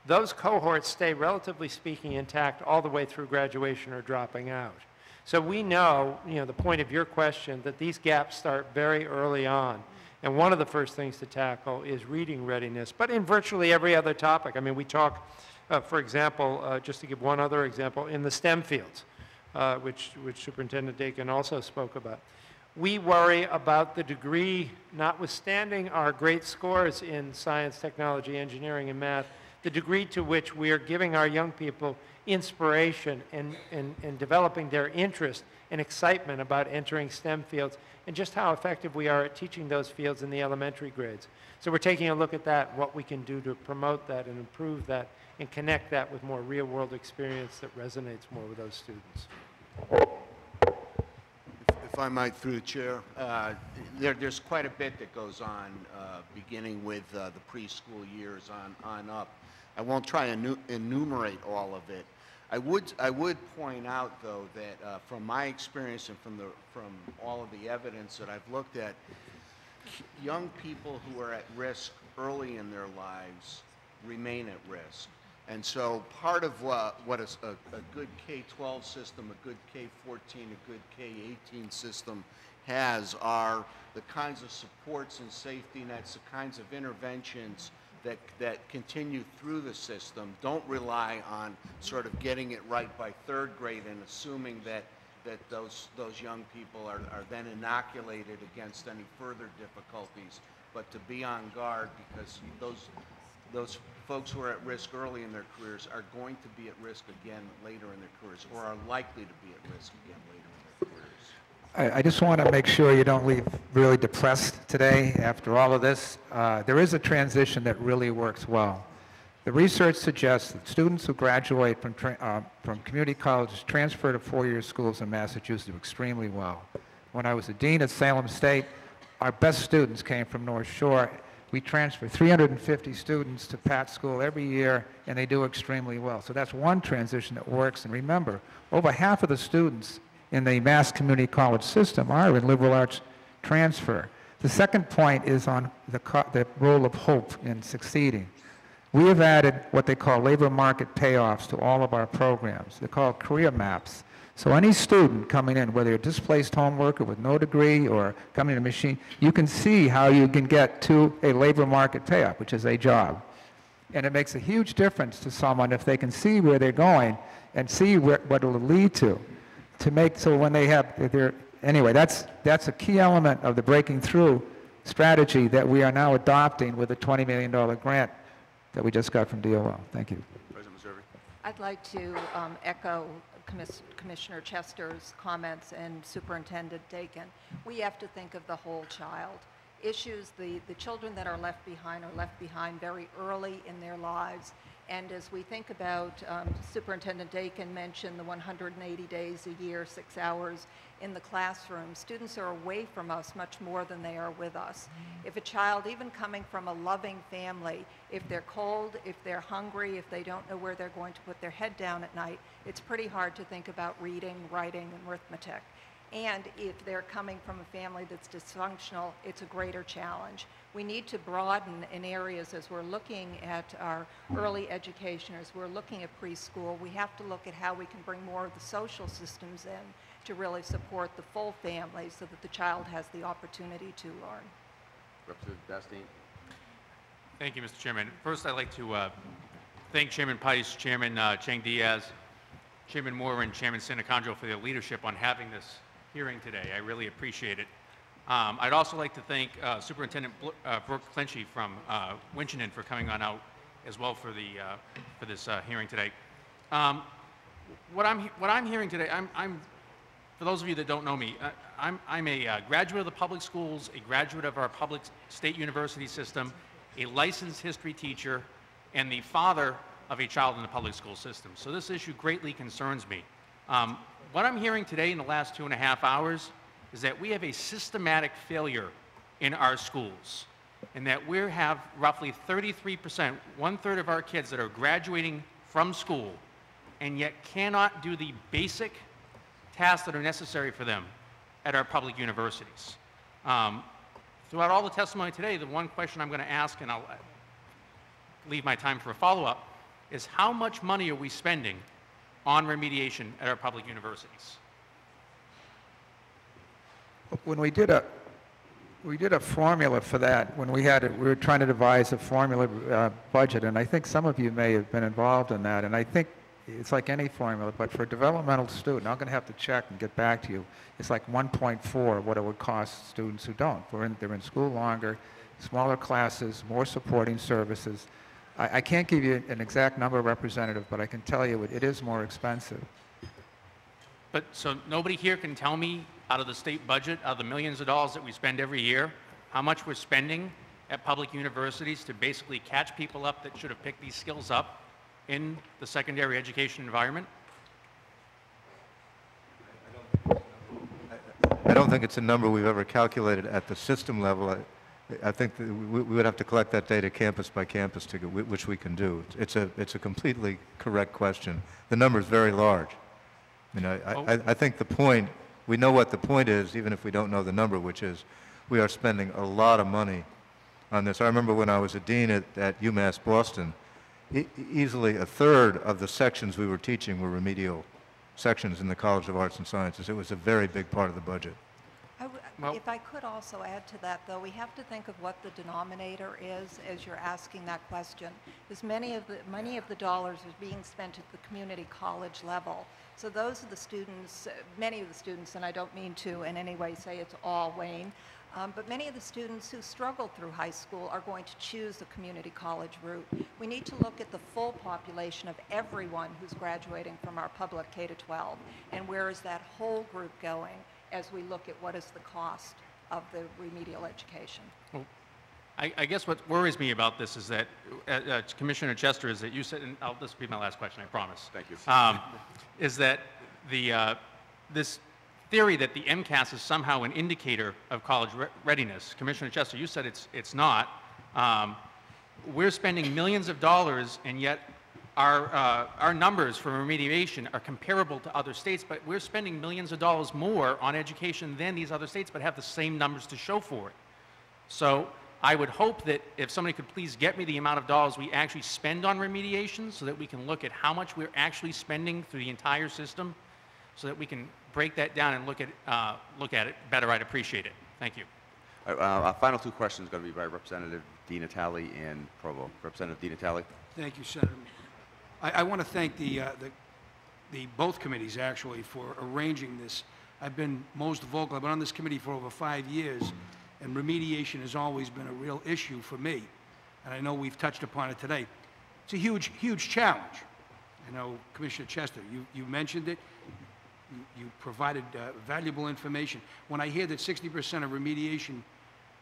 those cohorts stay, relatively speaking, intact all the way through graduation or dropping out. So we know, the point of your question, that these gaps start very early on. And one of the first things to tackle is reading readiness, but in virtually every other topic. I mean, we talk, for example, just to give one other example, in the STEM fields, which Superintendent Dakin also spoke about. We worry about the degree, notwithstanding our great scores in science, technology, engineering, and math, the degree to which we are giving our young people inspiration and developing their interest and excitement about entering STEM fields, and just how effective we are at teaching those fields in the elementary grades. So we're taking a look at that, what we can do to promote that and improve that and connect that with more real-world experience that resonates more with those students. If I might, through the chair, there's quite a bit that goes on, beginning with the preschool years on up. I won't try and enumerate all of it. I would point out, though, that from my experience and from all of the evidence that I've looked at, young people who are at risk early in their lives remain at risk. And so part of what is a good K-12 system, a good K-14, a good K-18 system has are the kinds of supports and safety nets, the kinds of interventions that continue through the system. Don't rely on sort of getting it right by 3rd grade and assuming that those young people are then inoculated against any further difficulties, but to be on guard, because those folks who are at risk early in their careers are going to be at risk again later in their careers, or are likely to be at risk again later in their careers. I just want to make sure you don't leave really depressed today after all of this. There is a transition that really works well. The research suggests that students who graduate from community colleges transfer to 4-year schools in Massachusetts do extremely well. When I was the dean at Salem State, our best students came from North Shore. We transfer 350 students to Pat School every year, and they do extremely well. So that's one transition that works. And remember, over half of the students in the Mass Community College system are in liberal arts transfer. The second point is on the role of hope in succeeding. We have added what they call labor market payoffs to all of our programs. They're called career maps. So any student coming in, whether you're a displaced home worker with no degree or coming to machine, you can see how you can get to a labor market payoff, which is a job. And it makes a huge difference to someone if they can see where they're going and see what it'll lead to make, so when they have their, anyway, that's a key element of the breaking through strategy that we are now adopting with a $20 million grant that we just got from DOL. Thank you. President Meserve. I'd like to echo Commissioner Chester's comments and Superintendent Dakin. We have to think of the whole child. Issues, the children that are left behind very early in their lives. And as we think about, Superintendent Dakin mentioned the 180 days a year, 6 hours in the classroom. Students are away from us much more than they are with us. If a child, even coming from a loving family, if they're cold, if they're hungry, if they don't know where they're going to put their head down at night, it's pretty hard to think about reading, writing, and arithmetic. And if they're coming from a family that's dysfunctional, it's a greater challenge. We need to broaden in areas as we're looking at our early education, as we're looking at preschool. We have to look at how we can bring more of the social systems in to really support the full family so that the child has the opportunity to learn. Representative Bastine. Thank you, Mr. Chairman. First, I'd like to thank Chairman Pice, Chairman Chang Diaz, Chairman Moore, and Chairman Sinacandro for their leadership on having this hearing today. I really appreciate it. I'd also like to thank Superintendent Brooke Clinchy from Winchendon for coming on out as well for this hearing today. What I'm hearing today, for those of you that don't know me, I'm a graduate of the public schools, a graduate of our public state university system, a licensed history teacher, and the father of a child in the public school system. So this issue greatly concerns me. What I'm hearing today in the last 2.5 hours is that we have a systematic failure in our schools, and that we have roughly 33%, 1/3 of our kids that are graduating from school and yet cannot do the basic tasks that are necessary for them at our public universities. Throughout all the testimony today, the one question I'm going to ask, and I'll leave my time for a follow-up, is how much money are we spending on remediation at our public universities? When we did a formula for that, when we were trying to devise a formula budget, and I think some of you may have been involved in that, and I think it's like any formula, but for a developmental student, I'm going to have to check and get back to you. It's like 1.4 what it would cost students who don't. They're in school longer, smaller classes, more supporting services. I can't give you an exact number, Representative, but I can tell you it is more expensive. But so nobody here can tell me out of the state budget, out of the millions of dollars that we spend every year, how much we're spending at public universities to basically catch people up that should have picked these skills up in the secondary education environment? I don't think it's a number we've ever calculated at the system level. I think that we would have to collect that data campus by campus, which we can do. It's a completely correct question. The number is very large. I mean, I think the point, we know what the point is, even if we don't know the number, which is we are spending a lot of money on this. I remember when I was a dean at UMass Boston, easily 1/3 of the sections we were teaching were remedial sections in the College of Arts and Sciences. It was a very big part of the budget. If I could also add to that, though, we have to think of what the denominator is as you're asking that question, because many of the dollars are being spent at the community college level. So those are the students, many of the students, and I don't mean to in any way say it's all Wayne, but many of the students who struggled through high school are going to choose the community college route. We need to look at the full population of everyone who's graduating from our public K-12, and where is that whole group going as we look at what is the cost of the remedial education. Well, I guess what worries me about this is that, Commissioner Chester, is that you said, and this will be my last question, I promise. Thank you. Is that this theory that the MCAS is somehow an indicator of college readiness. Commissioner Chester, you said it's not. We're spending millions of dollars, and yet our numbers for remediation are comparable to other states, but we're spending millions of dollars more on education than these other states, but have the same numbers to show for it. So I would hope that if somebody could please get me the amount of dollars we actually spend on remediation so that we can look at how much we're actually spending through the entire system so that we can break that down and look at it better, I'd appreciate it. Thank you. Our final two questions are going to be by Representative Di Natale and Provo. Representative Di Natale. Thank you, Senator. I want to thank the both committees, actually, for arranging this. I've been most vocal. I've been on this committee for over 5 years, and remediation has always been a real issue for me. And I know we've touched upon it today. It's a huge, huge challenge. I know, Commissioner Chester, you mentioned it. You provided valuable information. When I hear that 60% of remediation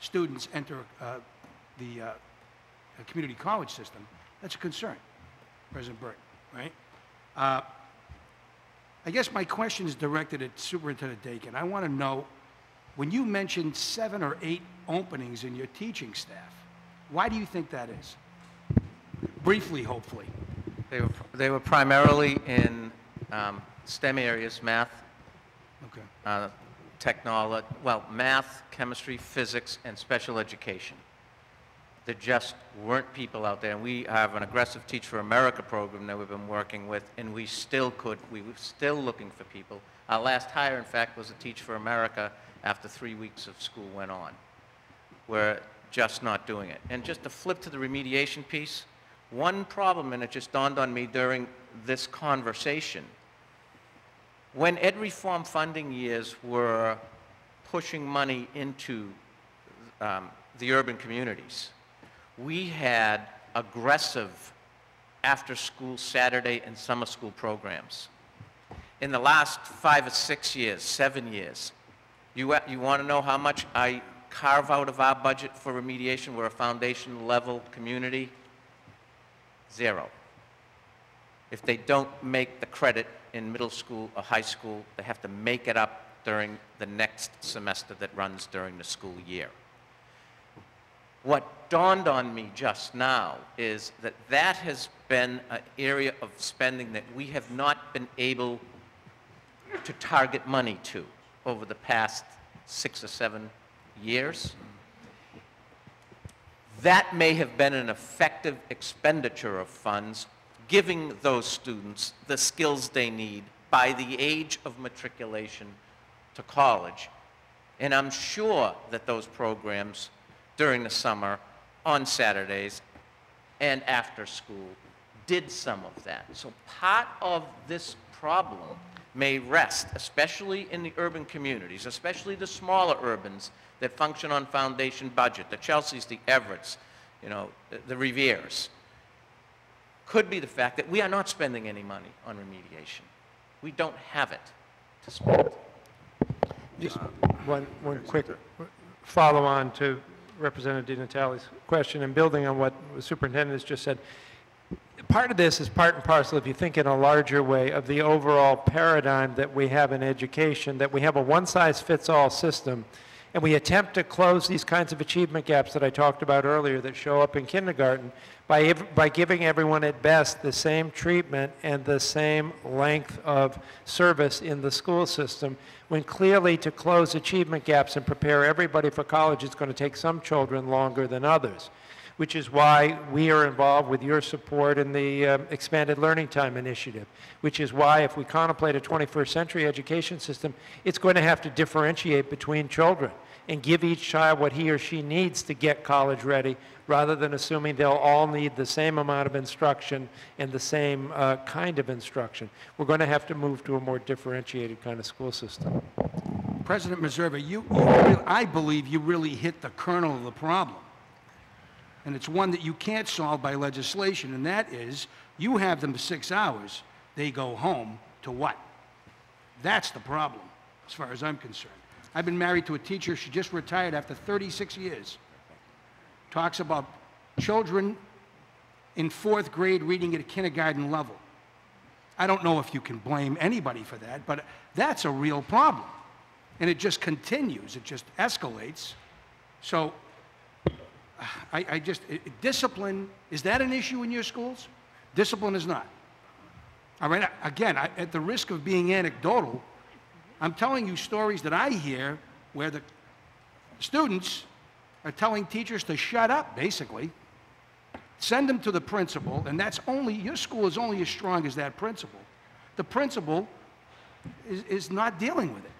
students enter the community college system, that's a concern, President Burton, right? I guess my question is directed at Superintendent Dakin. I want to know, when you mentioned 7 or 8 openings in your teaching staff, why do you think that is? Briefly, hopefully. They were primarily in STEM areas, math, technology, well, math, chemistry, physics, and special education. There just weren't people out there. And we have an aggressive Teach for America program that we've been working with, and we were still looking for people. Our last hire, in fact, was a Teach for America after 3 weeks of school went on. We're just not doing it. And just to flip to the remediation piece, one problem, and it just dawned on me during this conversation, when ed reform funding years were pushing money into the urban communities, we had aggressive after-school Saturday and summer school programs. In the last 5 or 6 years, 7 years, you want to know how much I carve out of our budget for remediation? We're a foundation level community. 0. If they don't make the credit in middle school or high school, they have to make it up during the next semester that runs during the school year. What dawned on me just now is that that has been an area of spending that we have not been able to target money to over the past 6 or 7 years. That may have been an effective expenditure of funds, giving those students the skills they need by the age of matriculation to college. And I'm sure that those programs during the summer, on Saturdays, and after school did some of that. So part of this problem may rest, especially in the urban communities, especially the smaller urbans that function on foundation budget, the Chelseas, the Everetts, you know, the Revieres, could be the fact that we are not spending any money on remediation. We don't have it to spend. Just one quick follow-on to Representative Di Natale's question, and building on what the superintendent has just said. Part of this is part and parcel, if you think in a larger way, of the overall paradigm that we have in education, that we have a one-size-fits-all system, and we attempt to close these kinds of achievement gaps that I talked about earlier that show up in kindergarten by giving everyone at best the same treatment and the same length of service in the school system, when clearly to close achievement gaps and prepare everybody for college, it's going to take some children longer than others, which is why we are involved with your support in the Expanded Learning Time Initiative, which is why if we contemplate a 21st century education system, it's going to have to differentiate between children and give each child what he or she needs to get college ready, rather than assuming they'll all need the same amount of instruction and the same kind of instruction. We're going to have to move to a more differentiated kind of school system. President Meserve, I believe you really hit the kernel of the problem. And it's one that you can't solve by legislation, and that is, you have them 6 hours, they go home to what? That's the problem, as far as I'm concerned. I've been married to a teacher, she just retired after 36 years. Talks about children in 4th grade reading at a kindergarten level. I don't know if you can blame anybody for that, but that's a real problem. And it just continues, it just escalates. So, discipline, is that an issue in your schools? Discipline is not. All right, again, at the risk of being anecdotal, I'm telling you stories that I hear where the students are telling teachers to shut up, basically. Send them to the principal, and that's only, your school is only as strong as that principal. The principal is not dealing with it,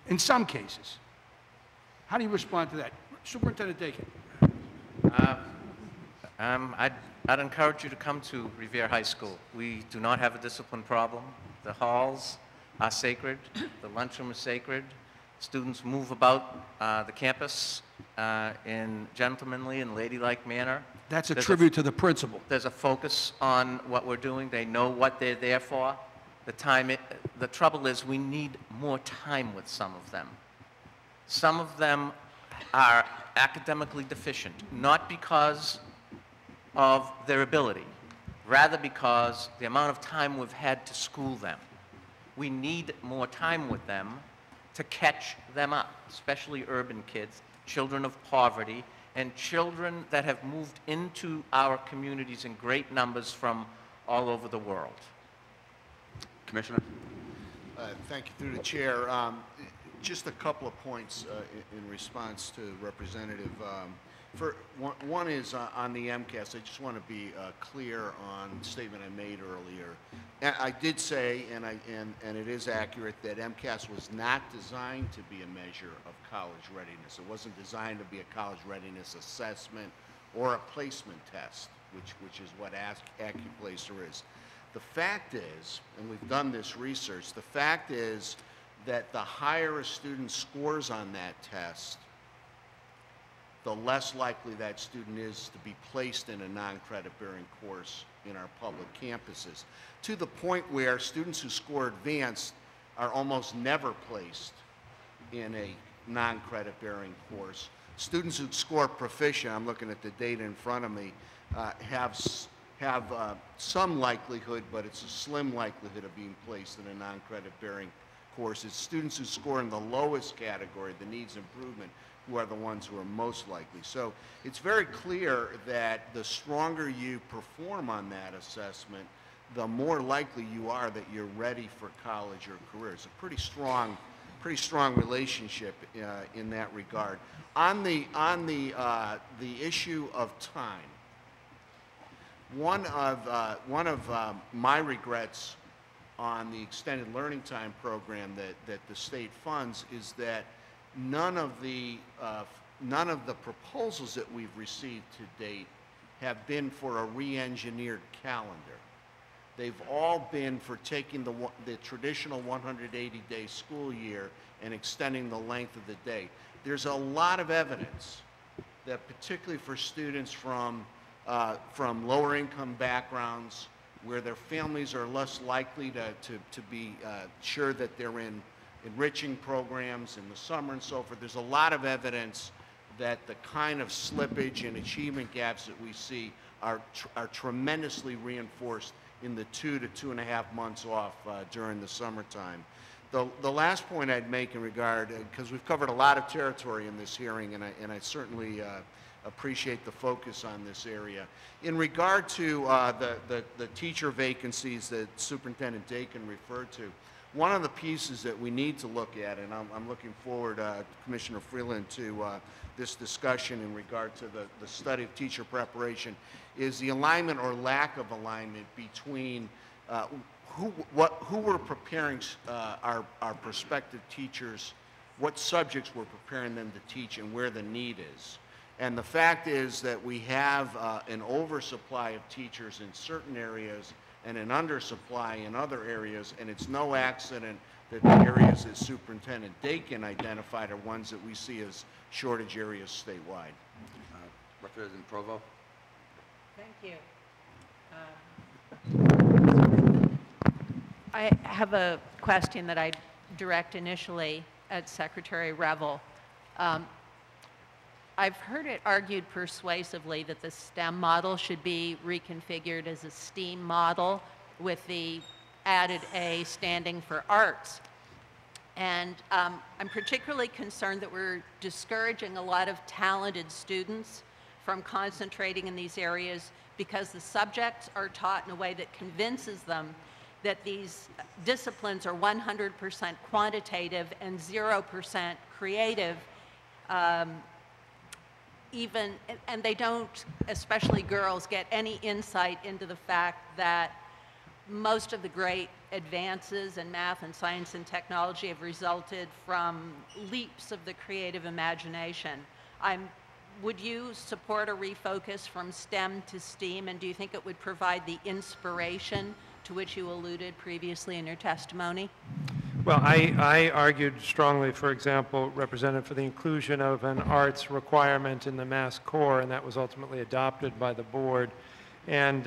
in some cases. How do you respond to that? Superintendent Dakin. I'd encourage you to come to Revere High School. We do not have a discipline problem. The halls are sacred. The lunchroom is sacred. Students move about the campus in gentlemanly and ladylike manner. That's a tribute to the principal. There's a focus on what we're doing. They know what they're there for. The trouble is we need more time with some of them. Some of them are academically deficient, not because of their ability, rather because the amount of time we've had to school them. We need more time with them to catch them up, especially urban kids, children of poverty, and children that have moved into our communities in great numbers from all over the world. Commissioner? Thank you, through the chair. Just a couple of points in response to Representative. One is on the MCAS. I just want to be clear on the statement I made earlier. And I did say, and it is accurate, that MCAS was not designed to be a measure of college readiness. It wasn't designed to be a college readiness assessment or a placement test, which is what AccuPlacer is. The fact is, and we've done this research, the fact is that the higher a student scores on that test, the less likely that student is to be placed in a non-credit bearing course in our public campuses, to the point where students who score advanced are almost never placed in a non-credit bearing course. Students who score proficient, I'm looking at the data in front of me, have some likelihood, but it's a slim likelihood of being placed in a non-credit bearing course. It's students who score in the lowest category, the needs improvement, who are the ones who are most likely. So it's very clear that the stronger you perform on that assessment, the more likely you are that you're ready for college or career. It's a pretty strong relationship in that regard. On the issue of time, one of my regrets on the extended learning time program that the state funds is that none of the proposals that we've received to date have been for a re-engineered calendar. They've all been for taking the traditional 180-day school year and extending the length of the day. There's a lot of evidence that particularly for students from lower income backgrounds, where their families are less likely to be sure that they're in enriching programs in the summer and so forth, there's a lot of evidence that the kind of slippage and achievement gaps that we see are tremendously reinforced in the 2 to 2.5 months off during the summertime. The last point I'd make in regard, because we've covered a lot of territory in this hearing, and I certainly appreciate the focus on this area. In regard to the teacher vacancies that Superintendent Dakin referred to, one of the pieces that we need to look at, and I'm looking forward, Commissioner Freeland, to this discussion in regard to the study of teacher preparation, is the alignment or lack of alignment between who we're preparing our prospective teachers, what subjects we're preparing them to teach, and where the need is. And the fact is that we have an oversupply of teachers in certain areas and an undersupply in other areas, and it's no accident that the areas that Superintendent Dakin identified are ones that we see as shortage areas statewide. Representative Provo. Thank you. I have a question that I direct initially at Secretary Revel. I've heard it argued persuasively that the STEM model should be reconfigured as a STEAM model with the added A standing for arts. And I'm particularly concerned that we're discouraging a lot of talented students from concentrating in these areas because the subjects are taught in a way that convinces them that these disciplines are 100% quantitative and 0% creative, and they don't, especially girls, get any insight into the fact that most of the great advances in math and science and technology have resulted from leaps of the creative imagination. Would you support a refocus from STEM to STEAM, and do you think it would provide the inspiration to which you alluded previously in your testimony? Well, I argued strongly, for example, Representative, for the inclusion of an arts requirement in the Mass Core, and that was ultimately adopted by the board. And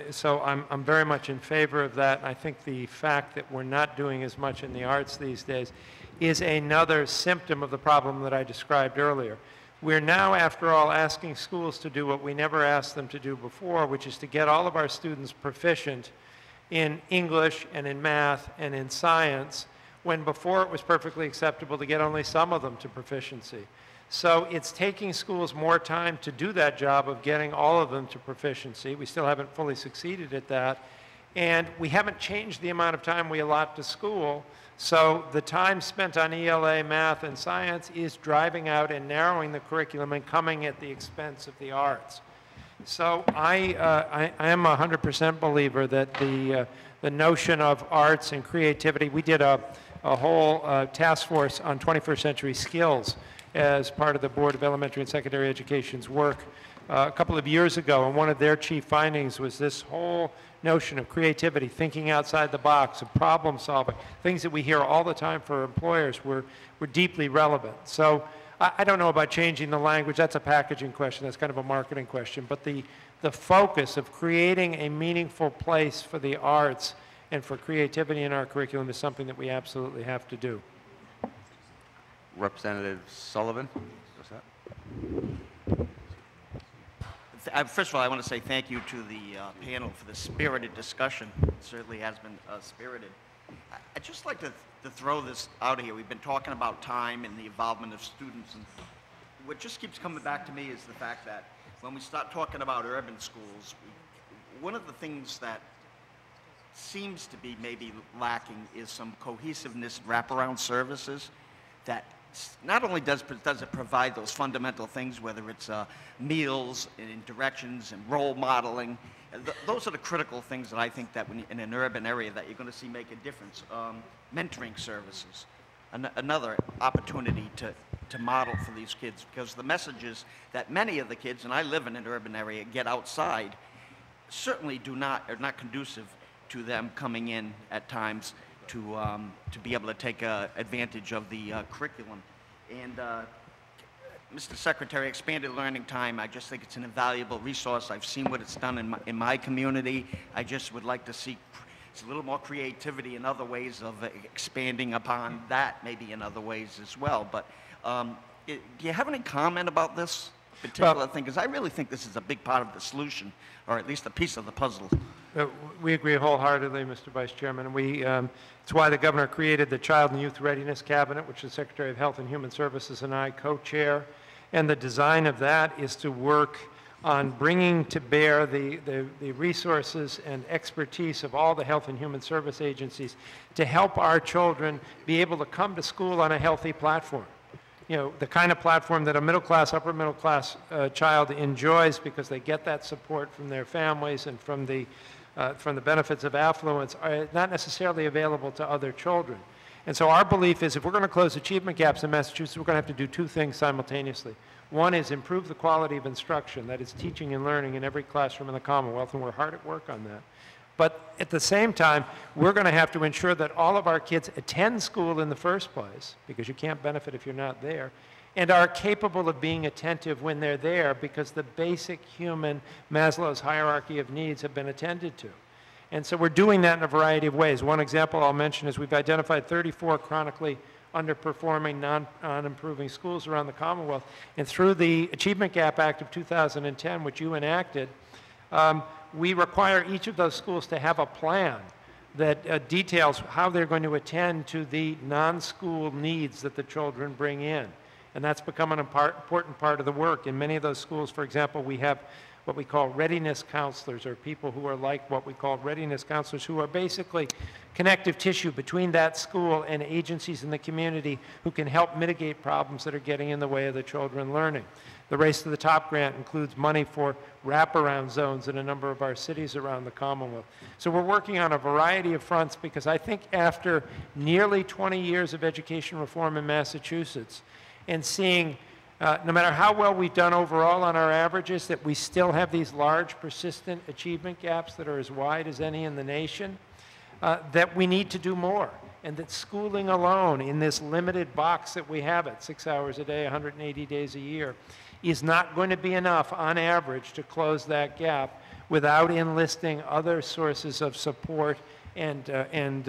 so I'm very much in favor of that. I think the fact that we're not doing as much in the arts these days is another symptom of the problem that I described earlier. We're now, after all, asking schools to do what we never asked them to do before, which is to get all of our students proficient in English and in math and in science, when before it was perfectly acceptable to get only some of them to proficiency. So it's taking schools more time to do that job of getting all of them to proficiency. We still haven't fully succeeded at that. And we haven't changed the amount of time we allot to school. So the time spent on ELA, math, and science is driving out and narrowing the curriculum and coming at the expense of the arts. So I am a 100% believer that the notion of arts and creativity, we did a whole task force on 21st century skills as part of the Board of Elementary and Secondary Education's work a couple of years ago, and one of their chief findings was this whole notion of creativity, thinking outside the box, of problem solving, things that we hear all the time for employers were deeply relevant. So I don't know about changing the language. That's a packaging question. That's kind of a marketing question. But the focus of creating a meaningful place for the arts and for creativity in our curriculum is something that we absolutely have to do. Representative Sullivan, what's that? First of all, I want to say thank you to the panel for the spirited discussion. It certainly has been spirited. I'd just like to throw this out here. We've been talking about time and the involvement of students, and what just keeps coming back to me is the fact that when we start talking about urban schools, one of the things that seems to be maybe lacking is some cohesiveness, wraparound services that not only does it provide those fundamental things, whether it's meals and directions and role modeling, those are the critical things that I think that when in an urban area that you're going to see make a difference. Mentoring services, another opportunity to model for these kids, because the messages that many of the kids, and I live in an urban area, get outside, certainly are not conducive to them coming in at times to be able to take advantage of the curriculum. And Mr. Secretary, expanded learning time, I just think it's an invaluable resource. I've seen what it's done in my community. I just would like to see a little more creativity in other ways of expanding upon that, maybe in other ways as well. But do you have any comment about this particular thing? Because I really think this is a big part of the solution, or at least a piece of the puzzle. We agree wholeheartedly, Mr. Vice Chairman. It's why the governor created the Child and Youth Readiness Cabinet, which the Secretary of Health and Human Services and I co-chair. And the design of that is to work on bringing to bear the resources and expertise of all the health and human service agencies to help our children be able to come to school on a healthy platform. You know, the kind of platform that a middle class, upper middle class child enjoys because they get that support from their families and from the benefits of affluence are not necessarily available to other children. And so our belief is if we're going to close achievement gaps in Massachusetts, we're going to have to do two things simultaneously. One is improve the quality of instruction, that is teaching and learning in every classroom in the Commonwealth, and we're hard at work on that. But at the same time, we're going to have to ensure that all of our kids attend school in the first place, because you can't benefit if you're not there, and are capable of being attentive when they're there, because the basic human Maslow's hierarchy of needs have been attended to. And so we're doing that in a variety of ways. One example I'll mention is we've identified 34 chronically underperforming, non-improving schools around the Commonwealth. And through the Achievement Gap Act of 2010, which you enacted, we require each of those schools to have a plan that details how they're going to attend to the non-school needs that the children bring in. And that's become an important part of the work. In many of those schools, for example, we have what we call readiness counselors, or people who are like what we call readiness counselors, who are basically connective tissue between that school and agencies in the community who can help mitigate problems that are getting in the way of the children learning. The Race to the Top grant includes money for wraparound zones in a number of our cities around the Commonwealth. So we're working on a variety of fronts, because I think after nearly 20 years of education reform in Massachusetts, and seeing no matter how well we've done overall on our averages, that we still have these large persistent achievement gaps that are as wide as any in the nation, that we need to do more. And that schooling alone, in this limited box that we have at 6 hours a day, 180 days a year, is not going to be enough on average to close that gap without enlisting other sources of support and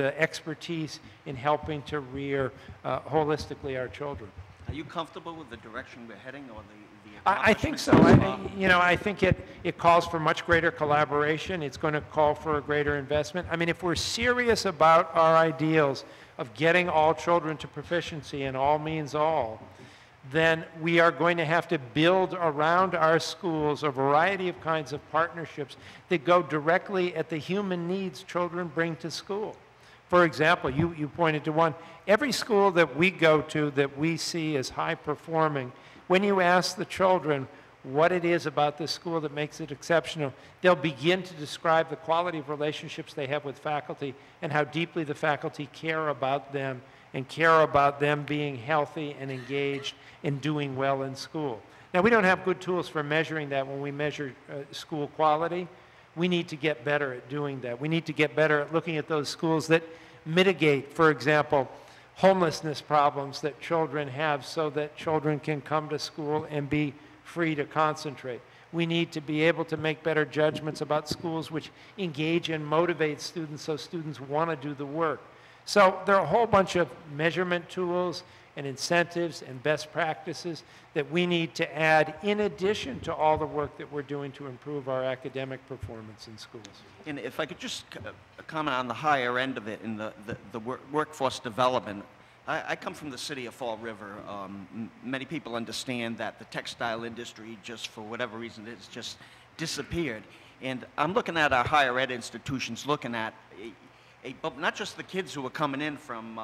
expertise in helping to rear holistically our children. Are you comfortable with the direction we're heading, or the I think so. I think it calls for much greater collaboration. It's going to call for a greater investment. I mean, if we're serious about our ideals of getting all children to proficiency, and all means all, then we are going to have to build around our schools a variety of kinds of partnerships that go directly at the human needs children bring to school. For example, you pointed to one. Every school that we go to that we see as high performing, when you ask the children what it is about this school that makes it exceptional, they'll begin to describe the quality of relationships they have with faculty and how deeply the faculty care about them and care about them being healthy and engaged and doing well in school. Now, we don't have good tools for measuring that when we measure school quality. We need to get better at doing that. We need to get better at looking at those schools that mitigate, for example, homelessness problems that children have, so that children can come to school and be free to concentrate. We need to be able to make better judgments about schools which engage and motivate students so students want to do the work. So there are a whole bunch of measurement tools and incentives and best practices that we need to add in addition to all the work that we're doing to improve our academic performance in schools. And if I could just comment on the higher end of it in the workforce development. I come from the city of Fall River. Many people understand that the textile industry, just for whatever reason, has just disappeared. And I'm looking at our higher ed institutions, looking at but not just the kids who are coming in from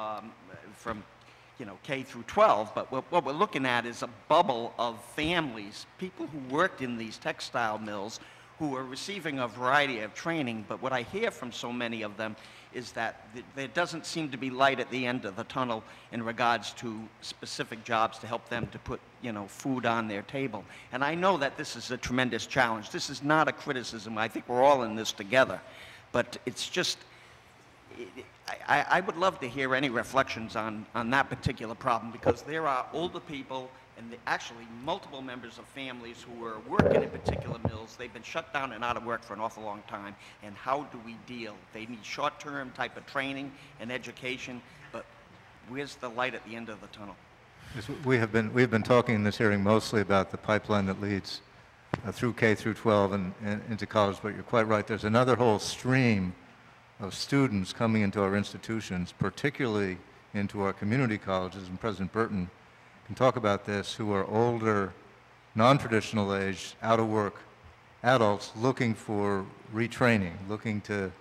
K through 12, but what we're looking at is a bubble of families, people who worked in these textile mills, who are receiving a variety of training. But what I hear from so many of them is that there doesn't seem to be light at the end of the tunnel in regards to specific jobs to help them to put, food on their table. And I know that this is a tremendous challenge. This is not a criticism. I think we're all in this together. But it's just, I would love to hear any reflections on that particular problem, because there are older people and actually multiple members of families who are working in particular mills. They've been shut down and out of work for an awful long time. And how do we deal? They need short-term type of training and education, but where's the light at the end of the tunnel? Yes, we've been talking in this hearing mostly about the pipeline that leads through K through 12 and into college, but you're quite right. There's another whole stream of students coming into our institutions, particularly into our community colleges, and President Burton can talk about this, who are older, non-traditional age, out-of-work adults looking for retraining, looking to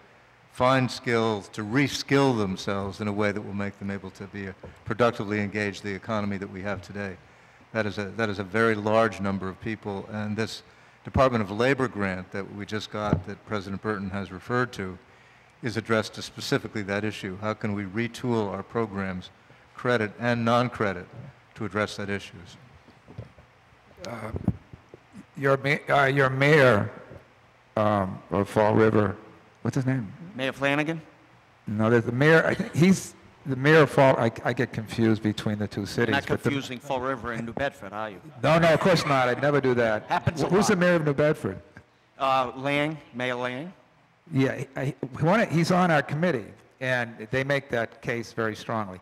find skills, to re-skill themselves in a way that will make them able to be productively engage the economy that we have today. That is a very large number of people, and this Department of Labor grant that we just got, that President Burton has referred to, is addressed to specifically that issue. How can we retool our programs, credit and non-credit, to address that issues? Your mayor of Fall River, what's his name? Mayor Flanagan? No, there's the mayor. I think he's the mayor of Fall. I get confused between the two cities. You're not confusing Fall River and New Bedford, are you? No, of course not. I'd never do that. Happens a Who's lot. the mayor of New Bedford? Lang, Mayor Lang. Yeah, he's on our committee, and they make that case very strongly.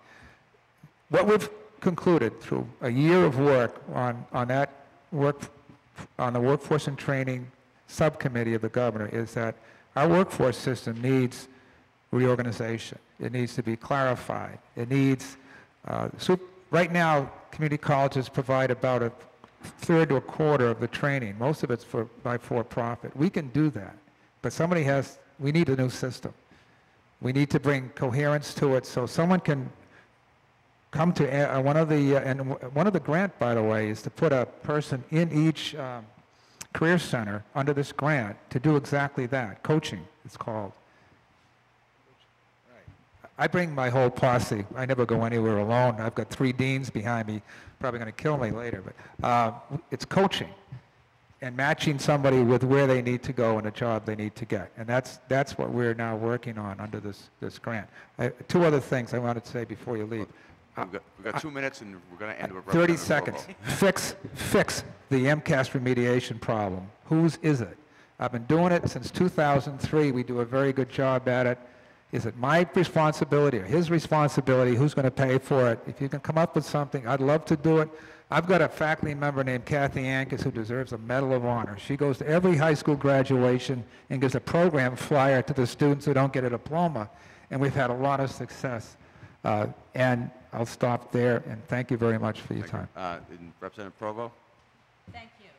What we've concluded through a year of work on that work, on the workforce and training subcommittee of the governor, is that our workforce system needs reorganization. It needs to be clarified. It needs, right now, community colleges provide about third to a quarter of the training. Most of it's by for-profit. We can do that, but we need a new system. We need to bring coherence to it so someone can come to one of the grant, by the way, is to put a person in each career center under this grant to do exactly that. Coaching, it's called. I bring my whole posse. I never go anywhere alone. I've got 3 deans behind me, probably going to kill me later. But it's coaching and matching somebody with where they need to go and a job they need to get. And that's what we're now working on under this grant. 2 other things I wanted to say before you leave. We've got 2 minutes, and we're going to end with 30 Representative seconds. Fix the MCAS remediation problem. Whose is it? I've been doing it since 2003. We do a very good job at it. Is it my responsibility or his responsibility? Who's going to pay for it? If you can come up with something, I'd love to do it. I've got a faculty member named Kathy Ankus who deserves a Medal of Honor. She goes to every high school graduation and gives a program flyer to the students who don't get a diploma, and we've had a lot of success. And I'll stop there, and thank you very much for your time. Representative Provo? Thank you,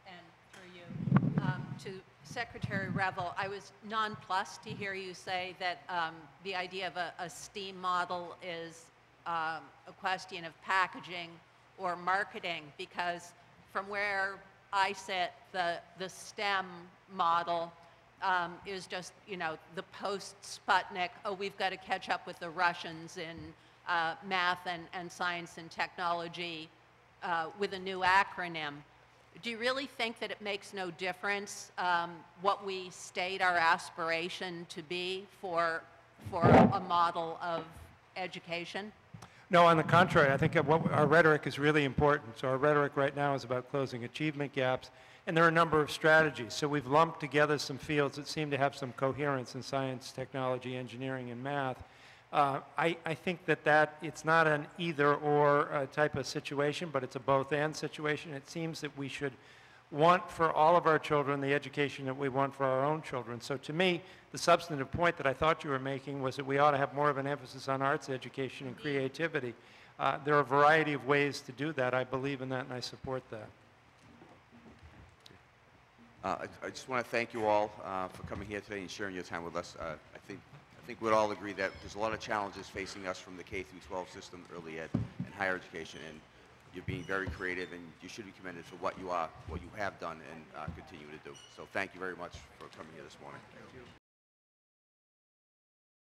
and through you. To Secretary Revel, I was nonplussed to hear you say that the idea of a STEAM model is a question of packaging or marketing, because from where I sit, the STEM model is just, the post-Sputnik, we've got to catch up with the Russians in math and science and technology with a new acronym. Do you really think that it makes no difference what we state our aspiration to be for a model of education? No, on the contrary, I think our rhetoric is really important. So our rhetoric right now is about closing achievement gaps, and there are a number of strategies. So we've lumped together some fields that seem to have some coherence in science, technology, engineering, and math. I think that it's not an either-or type of situation, but it's a both-and situation. It seems that we should want for all of our children the education that we want for our own children. So to me, the substantive point that I thought you were making was that we ought to have more of an emphasis on arts education and creativity. There are a variety of ways to do that. I believe in that, and I support that. I just want to thank you all for coming here today and sharing your time with us. I think we'd all agree that there's a lot of challenges facing us from the K-12 system, early ed, and higher education, and you're being very creative, and you should be commended for what you have done and continue to do. So thank you very much for coming here this morning.